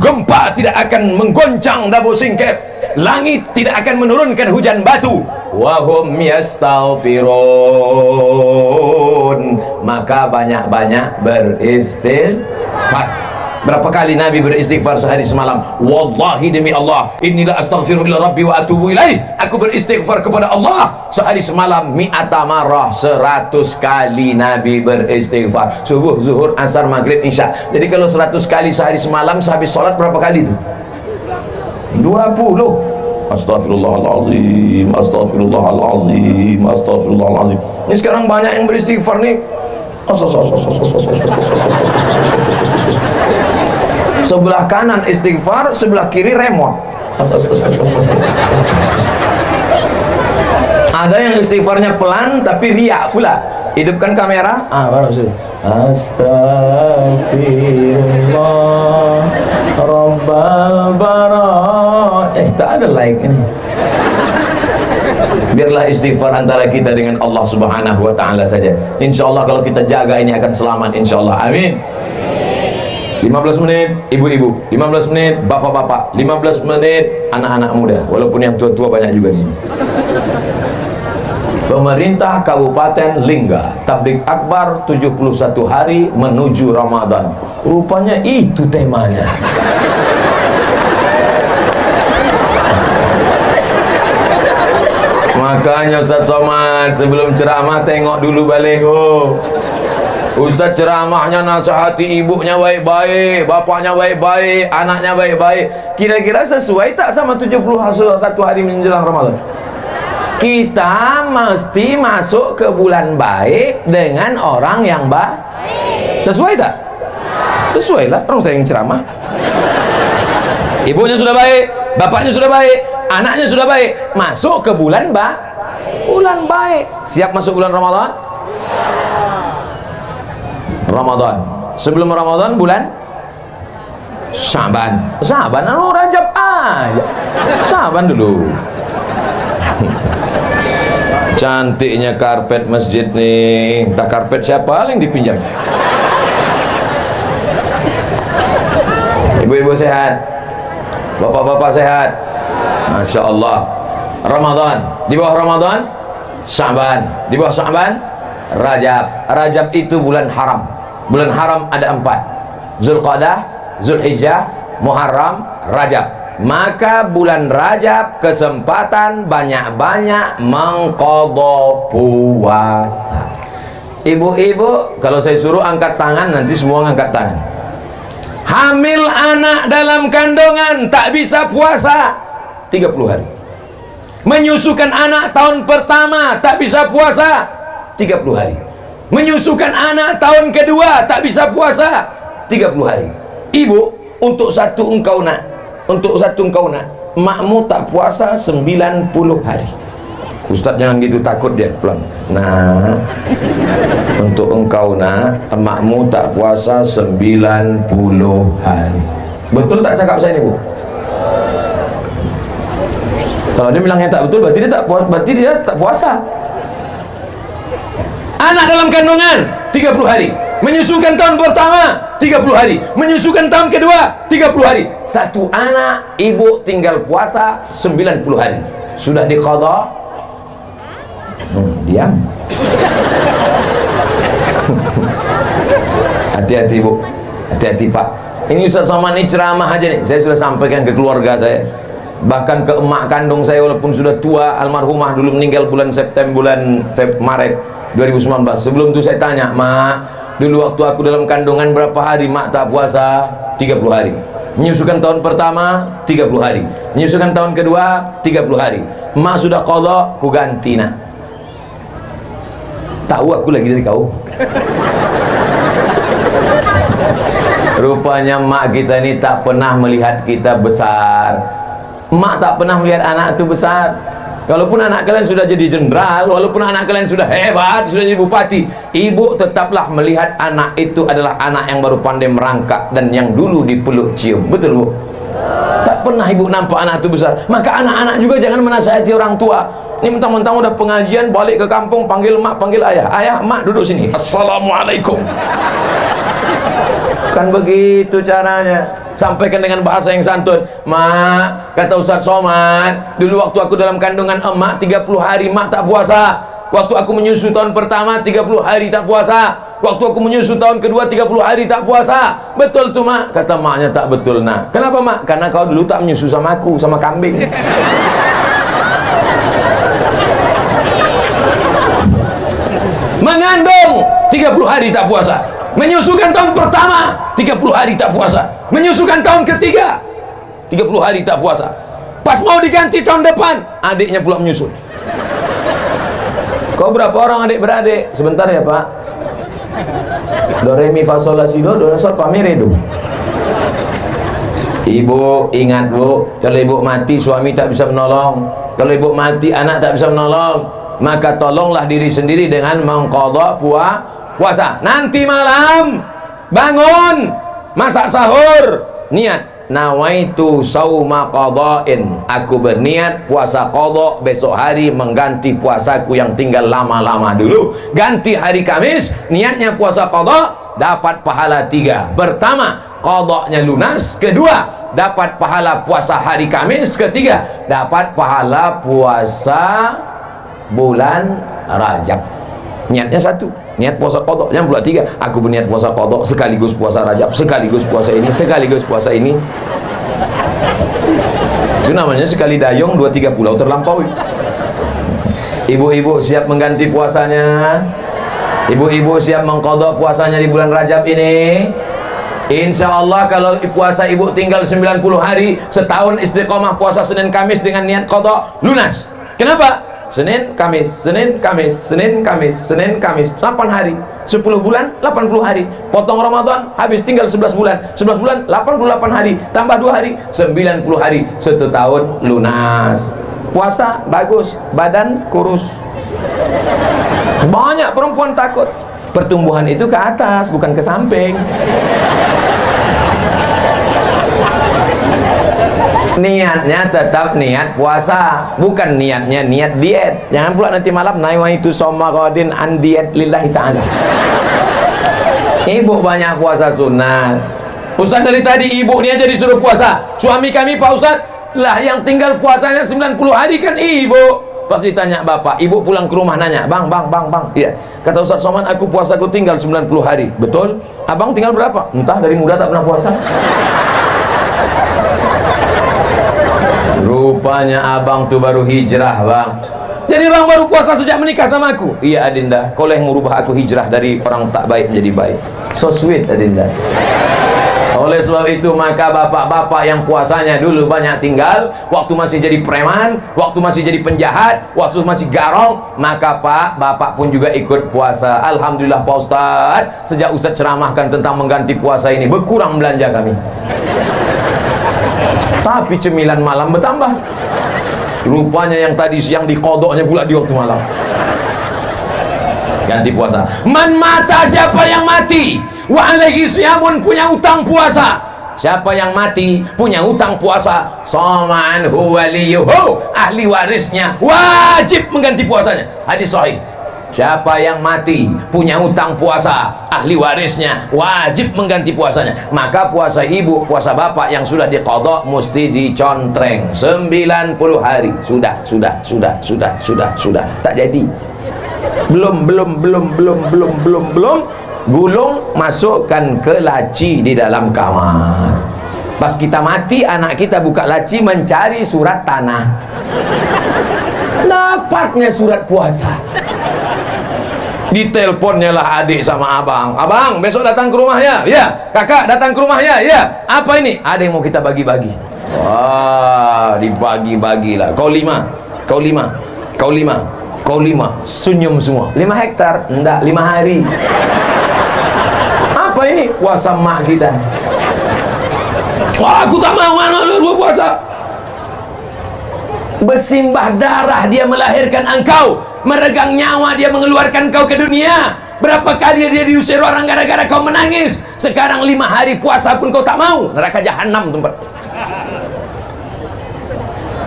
gempa tidak akan menggoncang Dabo Singkep, langit tidak akan menurunkan hujan batu. Wa hum yastaghfirun. Maka banyak-banyak beristighfar. Berapa kali Nabi beristighfar sehari semalam? Wallahi demi Allah, inilah astaghfirullah rabbi wa atubu ilaih. Aku beristighfar kepada Allah sehari semalam mi'ata marrah, 100 kali Nabi beristighfar. Subuh, zuhur, asar, maghrib, isya. Jadi kalau 100 kali sehari semalam, sehabis sholat berapa kali itu? 20. Astaghfirullahaladzim, astaghfirullahaladzim, astaghfirullahaladzim. Ini sekarang banyak yang beristighfar nih. Sebelah kanan istighfar, sebelah kiri remote. Ada yang istighfarnya pelan tapi riak pula. Hidupkan kamera, baru sih. Astaghfirullah Rabbal bara. Tak ada like ini. Biarlah istighfar antara kita dengan Allah Subhanahu wa taala saja. Insyaallah kalau kita jaga ini akan selamat, insyaallah. Amin. 15 menit ibu-ibu, 15 menit bapak-bapak, 15 menit anak-anak muda, walaupun yang tua-tua banyak juga di sini. Pemerintah Kabupaten Lingga tablik akbar 71 hari menuju Ramadan. Rupanya itu temanya. Makanya Ustaz Somad sebelum ceramah tengok dulu baliho. Ustaz ceramahnya nasihati ibunya baik-baik, bapaknya baik-baik, anaknya baik-baik. Kira-kira sesuai tak sama 71 hari menjelang Ramadan? Kita mesti masuk ke bulan baik dengan orang yang baik. Sesuai tak? Sesuai lah, orang saya yang ceramah. Ibunya sudah baik, bapaknya sudah baik, anaknya sudah baik. Masuk ke bulan bulan baik. Siap masuk bulan Ramadan? Ramadan. Sebelum Ramadan bulan Syaban. Syaban, Rajab aja. Syaban dulu. Cantiknya karpet masjid nih. Entah karpet siapa paling dipinjam. Ibu-ibu sehat, bapak-bapak sehat, Masya Allah. Ramadan, di bawah Ramadan Syaban, di bawah Syaban Rajab. Rajab itu bulan haram. Bulan haram ada 4: Zulqa'dah, Zulhijjah, Muharram, Rajab. Maka bulan Rajab kesempatan banyak-banyak mengqadha puasa. Ibu-ibu, kalau saya suruh angkat tangan, nanti semua angkat tangan. Hamil anak dalam kandungan tak bisa puasa 30 hari. Menyusukan anak tahun pertama tak bisa puasa 30 hari. Menyusukan anak tahun kedua tak bisa puasa 30 hari. Ibu, untuk satu engkau nak, makmu tak puasa 90 hari. Ustaz jangan gitu, takut dia pelan. Nah, untuk engkau nak, makmu tak puasa 90 hari. Betul tak cakap saya ini, Bu? Kalau dia bilangnya tak betul, berarti dia tak puasa. Anak dalam kandungan 30 hari. Menyusukan tahun pertama 30 hari. Menyusukan tahun kedua 30 hari. Satu anak, ibu tinggal puasa 90 hari. Sudah diqadha? Diam. Hati-hati, Bu. Hati-hati, Pak. Ini Ustaz Somad ini ceramah aja nih. Saya sudah sampaikan ke keluarga saya, bahkan ke emak kandung saya, walaupun sudah tua, almarhumah dulu meninggal bulan Maret 2019. Sebelum itu saya tanya, Mak, dulu waktu aku dalam kandungan berapa hari mak tak puasa? 30 hari. Menyusukan tahun pertama 30 hari. Menyusukan tahun kedua 30 hari. Mak sudah qadha, ku ganti nak. Tahu aku lagi dari kau. Rupanya mak kita ini tak pernah melihat kita besar. Mak tak pernah melihat anak itu besar. Walaupun anak kalian sudah jadi jenderal, walaupun anak kalian sudah hebat, sudah jadi bupati, ibu tetaplah melihat anak itu adalah anak yang baru pandai merangkak dan yang dulu dipeluk cium. Betul, Bu? Tak pernah ibu nampak anak itu besar. Maka anak-anak juga jangan menasihati orang tua. Ini mentang-mentang udah pengajian, balik ke kampung, panggil mak, panggil ayah. Ayah, mak duduk sini. Assalamualaikum. Kan begitu caranya. Sampaikan dengan bahasa yang santun. Mak, kata Ustaz Somad, dulu waktu aku dalam kandungan emak 30 hari mak tak puasa. Waktu aku menyusu tahun pertama 30 hari tak puasa. Waktu aku menyusu tahun kedua 30 hari tak puasa. Betul tuh, Mak. Kata maknya tak betul, nak. Kenapa, Mak? Karena kau dulu tak menyusu sama aku, sama kambing. Mengandung 30 hari tak puasa. Menyusukan tahun pertama 30 hari tak puasa. Menyusukan tahun ketiga 30 hari tak puasa. Pas mau diganti tahun depan, adiknya pula menyusul. Kau berapa orang adik-beradik? Sebentar ya, Pak. Do re mi fa sol la si do sol fa mi re do. Ibu ingat, Bu, kalau ibu mati suami tak bisa menolong. Kalau ibu mati anak tak bisa menolong. Maka tolonglah diri sendiri dengan mengqadha puasa. Nanti malam bangun, masak sahur, niat nawaitu sauma qadha'in. Aku berniat puasa qadha besok hari mengganti puasaku yang tinggal lama-lama dulu. Ganti hari Kamis, niatnya puasa qadha, dapat pahala 3. Pertama, qadanya lunas. Kedua, dapat pahala puasa hari Kamis. Ketiga, dapat pahala puasa bulan Rajab. Niatnya satu, niat puasa qada. Yang pula tiga, aku berniat puasa qada sekaligus puasa Rajab, sekaligus puasa ini, sekaligus puasa ini. Itu namanya sekali dayung 2-3 pulau terlampaui. Ibu-ibu siap mengganti puasanya? Ibu-ibu siap mengqadha puasanya di bulan Rajab ini? Insya Allah kalau puasa ibu tinggal 90 hari, setahun istiqomah puasa Senin Kamis dengan niat qadha, lunas. Kenapa? Senin Kamis, Senin Kamis, Senin Kamis, Senin Kamis, 8 hari, 10 bulan 80 hari, potong Ramadan habis tinggal 11 bulan, 11 bulan 88 hari, tambah 2 hari 90 hari, 1 tahun lunas. Puasa bagus, badan kurus. Banyak perempuan takut, pertumbuhan itu ke atas bukan ke samping. Niatnya tetap niat puasa, bukan niatnya niat diet. Jangan pula nanti malam nawaitu shauma ghadin an diet lillahi ta'ala. Ibu banyak puasa sunat. Ustaz dari tadi ibu ni aja disuruh puasa. Suami kami Pak Ustaz, lah yang tinggal puasanya 90 hari kan ibu. Pasti tanya bapak, ibu pulang ke rumah nanya, bang, iya. Kata Ustaz Somad, aku puasaku tinggal 90 hari. Betul? Abang tinggal berapa? Entah, dari muda tak pernah puasa. Rupanya abang tuh baru hijrah, bang. Jadi bang baru puasa sejak menikah sama aku? Iya Adinda, kau yang merubah aku hijrah dari orang tak baik menjadi baik. So sweet Adinda. Oleh sebab itu maka bapak-bapak yang puasanya dulu banyak tinggal, waktu masih jadi preman, waktu masih jadi penjahat, waktu masih garong, maka pak, bapak pun juga ikut puasa. Alhamdulillah Pak Ustaz, sejak Ustaz ceramahkan tentang mengganti puasa ini, berkurang belanja kami. Tapi cemilan malam bertambah. Rupanya yang tadi siang dikodoknya pula di waktu malam. Ganti puasa. Man mata, siapa yang mati, wa alaihi siyamun, punya utang puasa. Siapa yang mati punya utang puasa, samaan waliyuhu, ahli warisnya wajib mengganti puasanya. Hadis sahih. Siapa yang mati punya utang puasa, ahli warisnya wajib mengganti puasanya. Maka puasa ibu, puasa bapak yang sudah diqadha mesti dicontreng 90 hari. Sudah. Tak jadi. Belum. Gulung masukkan ke laci di dalam kamar. Pas kita mati, anak kita buka laci mencari surat tanah. Dapatnya surat puasa. Diteleponnya lah adik sama abang. Abang, besok datang ke rumah ya? Ya. Kakak datang ke rumah ya? Ya. Apa ini? Ada yang mau kita bagi-bagi. Wah, dibagi-bagilah. Kau lima. Senyum semua. 5 hektar? Enggak, 5 hari. Apa ini? Puasa mak kita. Wah, aku tak mau anak lu puasa. Bersimbah darah dia melahirkan engkau, meregang nyawa dia mengeluarkan kau ke dunia. Berapa kali dia diusir orang gara-gara kau menangis. Sekarang 5 hari puasa pun kau tak mau. Neraka jahanam tempat.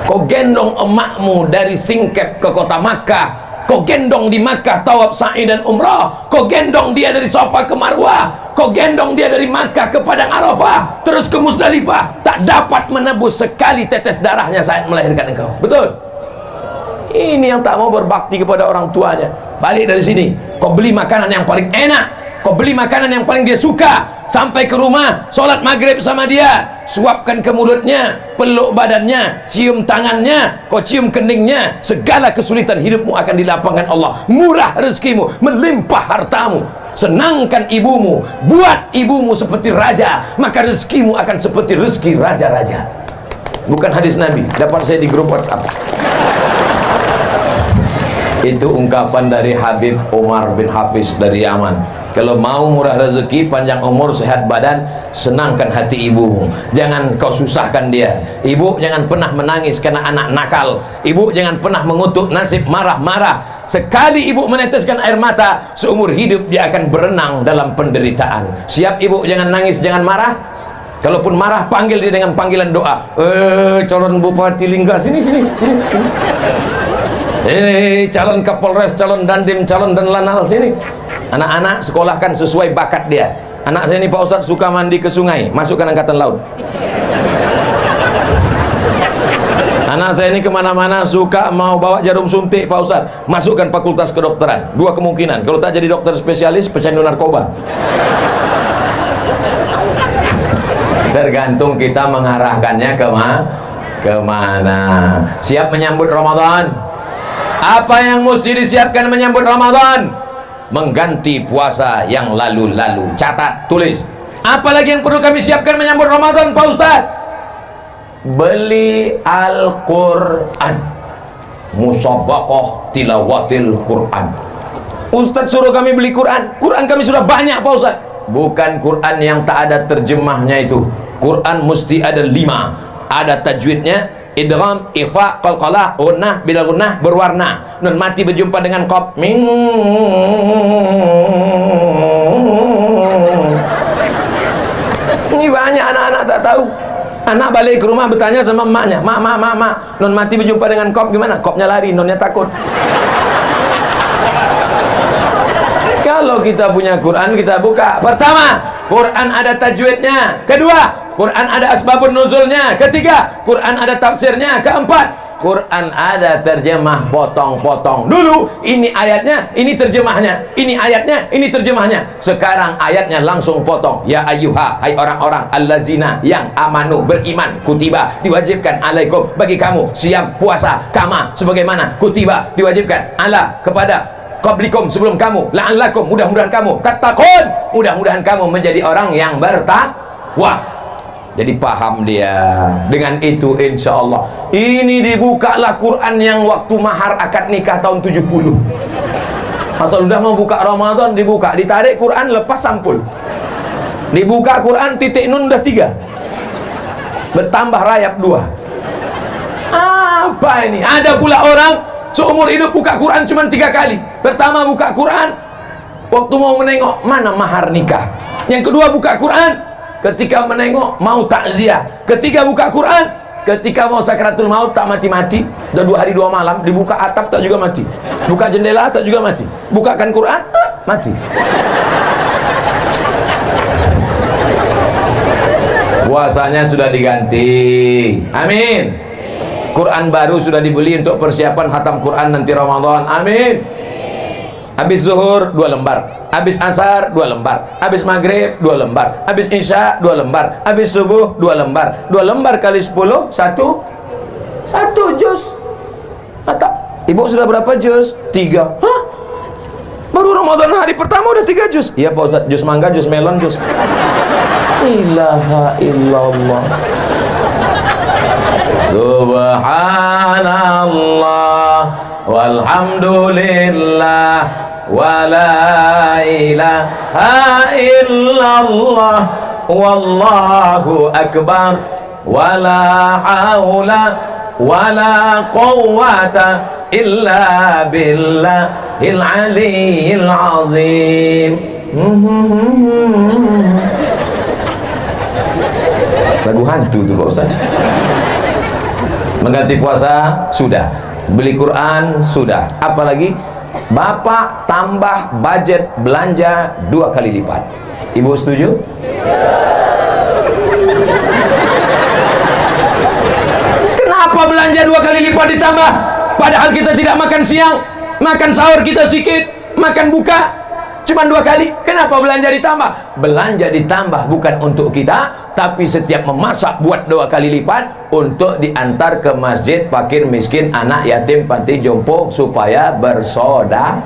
Kau gendong emakmu dari Singkep ke kota Makkah. Kau gendong di Makkah tawaf sa'i dan umrah. Kau gendong dia dari Safa ke Marwah. Kau gendong dia dari Makkah ke Padang Arafah, terus ke Musdalifah. Tak dapat menebus sekali tetes darahnya saat melahirkan engkau. Betul? Ini yang tak mau berbakti kepada orang tuanya. Balik dari sini, kau beli makanan yang paling enak, kau beli makanan yang paling dia suka. Sampai ke rumah, sholat maghrib sama dia, suapkan ke mulutnya, peluk badannya, cium tangannya, kau cium keningnya. Segala kesulitan hidupmu akan dilapangkan Allah. Murah rezekimu, melimpah hartamu. Senangkan ibumu, buat ibumu seperti raja, maka rezekimu akan seperti rezeki raja-raja. Bukan hadis Nabi, dapat saya di grup WhatsApp. Itu ungkapan dari Habib Umar bin Hafiz dari Yaman. Kalau mau murah rezeki, panjang umur, sehat badan, senangkan hati ibumu. Jangan kau susahkan dia. Ibu jangan pernah menangis karena anak nakal. Ibu jangan pernah mengutuk nasib marah-marah. Sekali ibu meneteskan air mata, seumur hidup dia akan berenang dalam penderitaan. Siap ibu, jangan nangis, jangan marah. Kalaupun marah, panggil dia dengan panggilan doa. Calon Bupati Lingga, sini. Calon Kapolres, calon Dandim, calon dan Lanal, sini. Anak-anak sekolahkan sesuai bakat dia. Anak saya ini Pak Ustadz suka mandi ke sungai, masukkan angkatan laut. Anak saya ini kemana-mana suka mau bawa jarum suntik Pak Ustadz, masukkan fakultas kedokteran. Dua kemungkinan, kalau tak jadi dokter spesialis, pecandu narkoba. Tergantung kita mengarahkannya kemana. Siap menyambut Ramadan? Apa yang mesti disiapkan menyambut Ramadan? Mengganti puasa yang lalu-lalu. Catat, tulis. Apalagi yang perlu kami siapkan menyambut Ramadan Pak Ustadz? Beli Al-Quran, musabaqah tilawatil Quran. Ustadz suruh kami beli Quran. Quran kami sudah banyak Pak Ustadz. Bukan Quran yang tak ada terjemahnya itu. Quran mesti ada 5. Ada tajwidnya, idgham, ifa, qalqalah, gunnah, bila gunnah, berwarna. Nun mati berjumpa dengan qaf. Ini banyak anak-anak tak tahu. Anak balik ke rumah bertanya sama emaknya, mak, nun mati berjumpa dengan qaf gimana? Qafnya lari, nunnya takut. Kalau kita punya Quran, kita buka. Pertama, Quran ada tajwidnya. Kedua, Quran ada asbabun nuzulnya. Ketiga, Quran ada tafsirnya. Keempat, Quran ada terjemah potong-potong. Dulu ini ayatnya, ini terjemahnya. Ini ayatnya, ini terjemahnya. Sekarang ayatnya langsung potong. Ya ayyuha, hai orang-orang allazina yang amanu, beriman, kutiba, diwajibkan alaikum, bagi kamu siam puasa kama sebagaimana kutiba, diwajibkan ala kepada qablikum, sebelum kamu, la'allakum, mudah-mudahan kamu tattaqun, mudah-mudahan kamu menjadi orang yang bertakwa. Jadi paham dia. Dengan itu insya Allah ini dibukalah Quran yang waktu mahar akad nikah tahun 70. Asal udah mau buka Ramadan dibuka, ditarik Quran lepas sampul, dibuka Quran titik nun udah 3, bertambah rayap 2. Apa ini? Ada pula orang seumur hidup buka Quran cuma 3 kali. Pertama buka Quran waktu mau menengok mana mahar nikah. Yang kedua buka Quran ketika menengok mau takziah. Ketiga buka Quran ketika mau sakratul maut, tak mati-mati. Udah 2 hari 2 malam, dibuka atap tak juga mati, buka jendela tak juga mati, bukakan Quran mati. Puasanya sudah diganti, amin. Quran baru sudah dibeli untuk persiapan khatam Quran nanti Ramadan, amin. Habis zuhur 2 lembar, habis asar 2 lembar, habis maghrib 2 lembar, habis isya 2 lembar, habis subuh 2 lembar. 2 lembar kali 10, 1 juz. Mata, ibu sudah berapa juz? 3. Hah? Baru Ramadan hari pertama udah 3 juz? Iya Pak Ustadz, juz mangga, juz melon, juz. Ilaha illallah. Subhanallah walhamdulillah wala ilaha illallah wallahu akbar wala haula wala quwwata illa billahil aliyyil azim. Lagu hantu tuh Pak Ustaz. Mengganti puasa sudah, beli Quran sudah, apalagi Bapak tambah budget belanja 2 kali lipat. Ibu setuju? Kenapa belanja 2 kali lipat ditambah? Padahal kita tidak makan siang, makan sahur kita sedikit, makan buka cuma 2 kali. Kenapa belanja ditambah? Belanja ditambah bukan untuk kita, tapi setiap memasak buat 2 kali lipat untuk diantar ke masjid fakir miskin, anak yatim, panti jompo supaya bersedekah.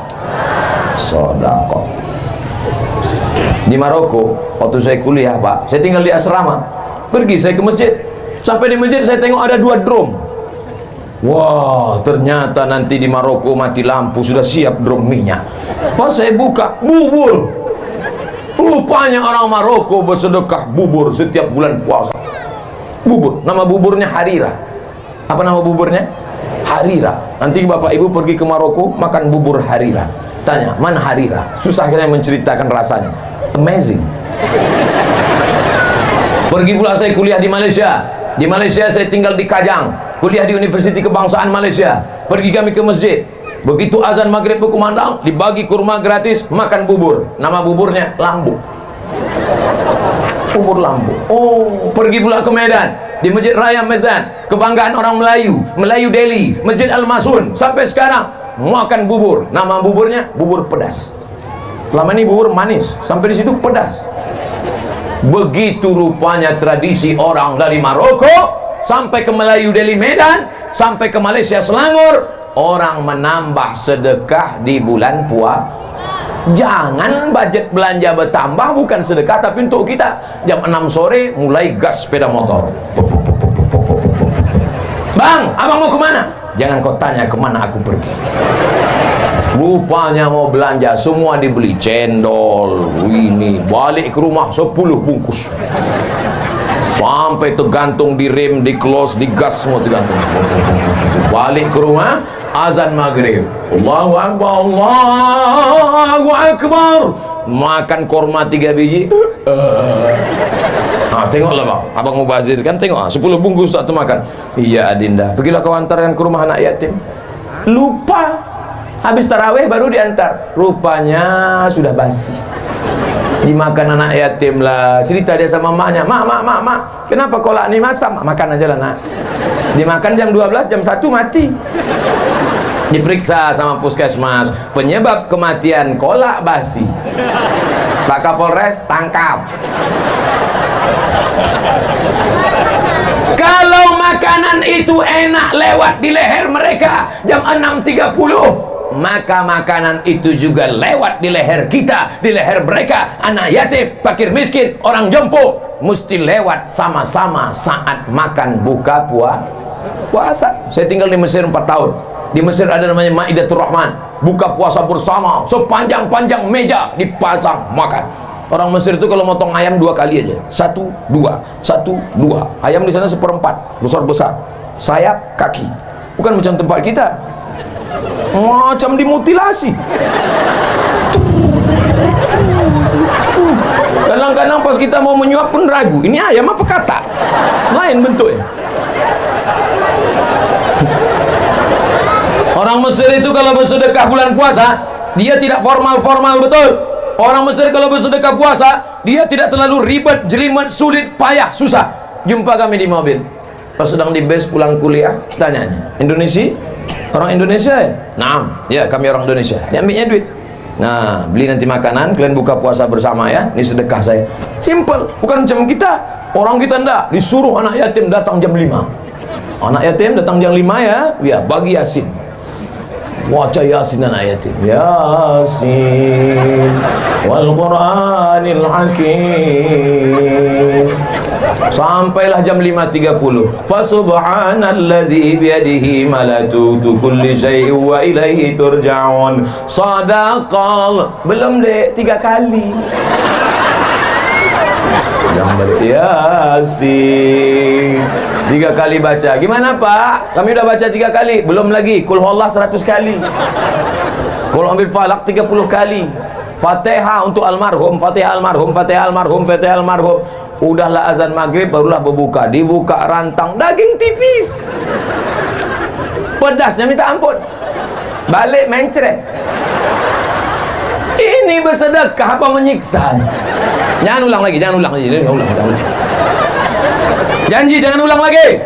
Di Maroko waktu saya kuliah Pak, saya tinggal di asrama, pergi saya ke masjid, sampai di masjid saya tengok ada 2 drum. Wah, ternyata nanti di Maroko mati lampu sudah siap drum minyak. Pas saya buka, bubur. Rupanya orang Maroko bersedekah bubur setiap bulan puasa. Bubur, nama buburnya Harira. Apa nama buburnya? Harira. Nanti bapak ibu pergi ke Maroko makan bubur Harira. Tanya, mana Harira? Susah kita menceritakan rasanya. Amazing. Pergi pula saya kuliah di Malaysia. Di Malaysia saya tinggal di Kajang, kuliah di Universiti Kebangsaan Malaysia. Pergi kami ke masjid, begitu azan maghrib berkumandang, dibagi kurma gratis, makan bubur. Nama buburnya lambung. Umur Lampu. Oh, pergi pula ke Medan, di Masjid Raya Medan, kebanggaan orang Melayu, Melayu Delhi, Masjid Al-Masun. Sampai sekarang makan bubur. Nama buburnya bubur pedas. Selama ini bubur manis, sampai di situ pedas. Begitu rupanya tradisi orang dari Maroko sampai ke Melayu Delhi Medan, sampai ke Malaysia Selangor. Orang menambah sedekah di bulan puasa. Jangan budget belanja bertambah, bukan sedekah tapi untuk kita. Jam 6 sore mulai gas sepeda motor. Bang, abang mau kemana? Jangan kau tanya kemana aku pergi. Rupanya mau belanja, semua dibeli. Cendol, ini, balik ke rumah 10 bungkus. Sampai tergantung di rem, di close, di gas, semua tergantung. Balik ke rumah, azan maghrib, Allahu Akbar, Allahu Akbar. Makan korma 3 biji. Tengoklah bang, abang mubazir kan, tengok 10 bungkus tak termakan. Iya Adinda, pergilah kau antarkan ke rumah anak yatim. Lupa, habis tarawih baru diantar. Rupanya sudah basi. Dimakan anak yatim lah. Cerita dia sama maknya, mak, kenapa kolak ni masak? Makan aja lah nak. Dimakan jam 12, jam 1 mati. Diperiksa sama puskesmas, penyebab kematian kolak basi. Pak Kapolres tangkap. Kalau makanan itu enak lewat di leher mereka jam 6.30, maka makanan itu juga lewat di leher kita, di leher mereka. Anak yatim, fakir miskin, orang jompo, mesti lewat sama-sama saat makan buka puasa. Saya tinggal di Mesir 4 tahun. Di Mesir ada namanya Maidatul Rahman, buka puasa bersama, sepanjang-panjang meja dipasang makan. Orang Mesir itu kalau motong ayam 2 kali aja, 1, 2, 1, 2. Ayam di sana 1/4, besar-besar, sayap, kaki. Bukan macam tempat kita, macam dimutilasi. Kadang-kadang pas kita mau menyuap pun ragu, ini ayam apa kata, lain bentuknya. Orang Mesir itu kalau bersedekah bulan puasa, dia tidak formal-formal, betul. Orang Mesir kalau bersedekah puasa, dia tidak terlalu ribet, jelimet, sulit, payah, susah. Jumpa kami di mobil, pas sedang di base pulang kuliah, tanyanya, Indonesia? Orang Indonesia ya? Nah, ya kami orang Indonesia. Ini ambilnya duit. Nah, beli nanti makanan, kalian buka puasa bersama ya. Ini sedekah saya. Simple, bukan macam kita. Orang kita ndak disuruh anak yatim datang jam 5. Anak yatim datang jam 5 ya, bagi Yasin. Baca Yasin anak yatim. Yasin wal Qur'anil Hakim. Sampailah jam 5.30. Fa subhanalladzi biyadihi malakutu kulli syai'in wa ilaihi turja'un. Shadaqal. Belum dek, 3 kali. Yang Yasin 3 kali baca. Gimana Pak? Kami udah baca 3 kali. Belum lagi. Qul huwallah 100 kali. Qul ambil falak 30 kali. Fatihah untuk almarhum, Fatihah almarhum, Fatihah almarhum, Fatihah almarhum. Udahlah azan maghrib, barulah berbuka. Dibuka rantang daging tipis, pedasnya minta ampun. Balik mencret. Ini bersedekah apa menyiksa? Jangan ulang lagi, jangan ulang lagi, jangan ulang. Janji jangan ulang lagi.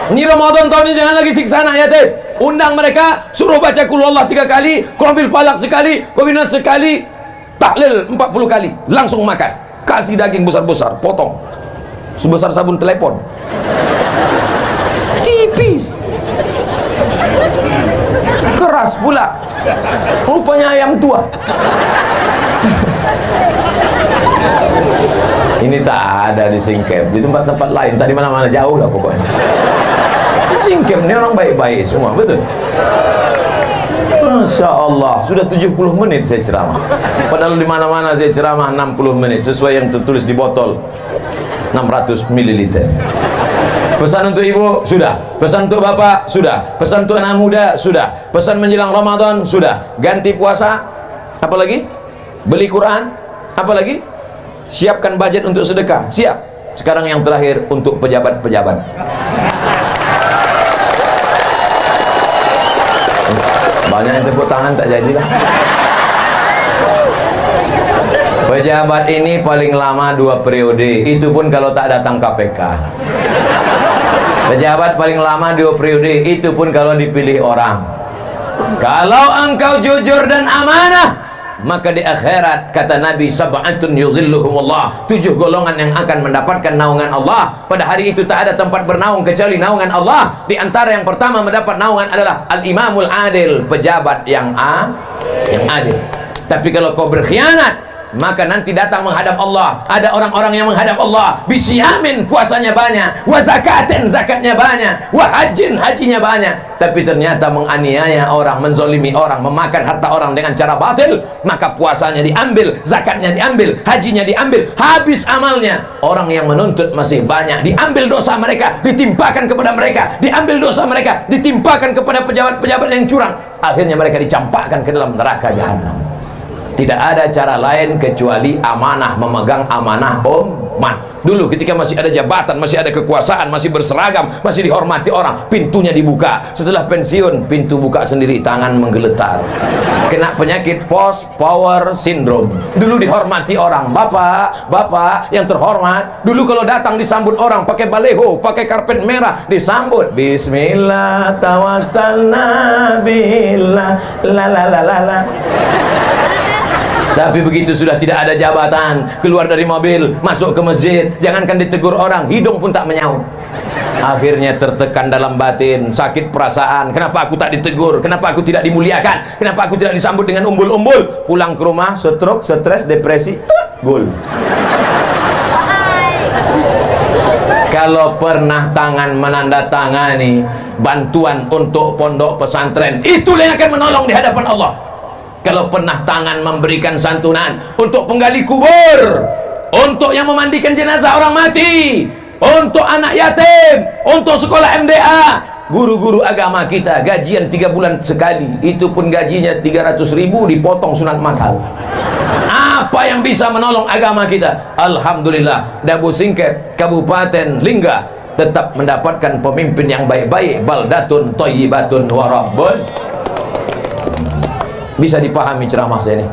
Ini Ramadan tahun ini jangan lagi siksa anak yatim. Undang mereka, suruh baca Qul huwallah 3 kali, Qul ambil falak sekali, Qul binas sekali, tahlil 40 kali, langsung makan. Kasih daging besar-besar, potong sebesar sabun telepon, tipis, keras pula, rupanya ayam tua. Ini tak ada di Singkep, di tempat-tempat lain, tak di mana-mana, jauh lah pokoknya. Singkep ini orang baik-baik semua, betul. Masya Allah, sudah 70 menit saya ceramah. Padahal di mana-mana saya ceramah 60 menit sesuai yang tertulis di botol 600 ml. Pesan untuk ibu sudah, pesan untuk bapak sudah, pesan untuk anak muda sudah, pesan menjelang Ramadan sudah, ganti puasa, apa lagi? Beli Quran, apa lagi? Siapkan budget untuk sedekah, siap. Sekarang yang terakhir untuk pejabat-pejabat. Banyak yang tepuk tangan tak jadilah. Pejabat ini paling lama 2 periode, itu pun kalau tak datang KPK. Pejabat paling lama 2 periode, itu pun kalau dipilih orang. Kalau engkau jujur dan amanah, maka di akhirat kata Nabi, sab'atun yuzilluhumullah, 7 golongan yang akan mendapatkan naungan Allah. Pada hari itu tak ada tempat bernaung kecuali naungan Allah. Di antara yang pertama mendapat naungan adalah al-imamul adil, pejabat yang adil. Tapi kalau kau berkhianat, maka nanti datang menghadap Allah. Ada orang-orang yang menghadap Allah bisyamin, puasanya banyak, wa zakatin, zakatnya banyak, wa hajin, hajinya banyak, tapi ternyata menganiaya orang, menzolimi orang, memakan harta orang dengan cara batil. Maka puasanya diambil, zakatnya diambil, hajinya diambil, habis amalnya. Orang yang menuntut masih banyak, diambil dosa mereka, ditimpakan kepada mereka, diambil dosa mereka, ditimpakan kepada pejabat-pejabat yang curang. Akhirnya mereka dicampakkan ke dalam neraka jahanam. Tidak ada cara lain kecuali amanah, memegang amanah umat. Dulu ketika masih ada jabatan, masih ada kekuasaan, masih berseragam, masih dihormati orang, pintunya dibuka. Setelah pensiun, pintu buka sendiri, tangan menggeletar. Kena penyakit post power syndrome. Dulu dihormati orang, bapak yang terhormat. Dulu kalau datang disambut orang pakai baleho, pakai karpet merah, disambut bismillah tawassalna billah la la la la la. Tapi begitu sudah tidak ada jabatan, keluar dari mobil, masuk ke masjid, jangankan ditegur orang, hidung pun tak menyaut. Akhirnya tertekan dalam batin, sakit perasaan. Kenapa aku tak ditegur? Kenapa aku tidak dimuliakan? Kenapa aku tidak disambut dengan umbul-umbul? Pulang ke rumah, stroke, stres, depresi, gol. Kalau pernah tangan menandatangani bantuan untuk pondok pesantren, itulah yang akan menolong di hadapan Allah. Kalau pernah tangan memberikan santunan untuk penggali kubur, untuk yang memandikan jenazah orang mati, untuk anak yatim, untuk sekolah MDA, guru-guru agama kita gajian 3 bulan sekali, itu pun gajinya 300.000 dipotong sunat masal. Apa yang bisa menolong agama kita? Alhamdulillah, Dabu Singket, Kabupaten Lingga tetap mendapatkan pemimpin yang baik-baik. Baldatun thayyibatun wa rabbun. Bisa dipahami ceramah saya ini?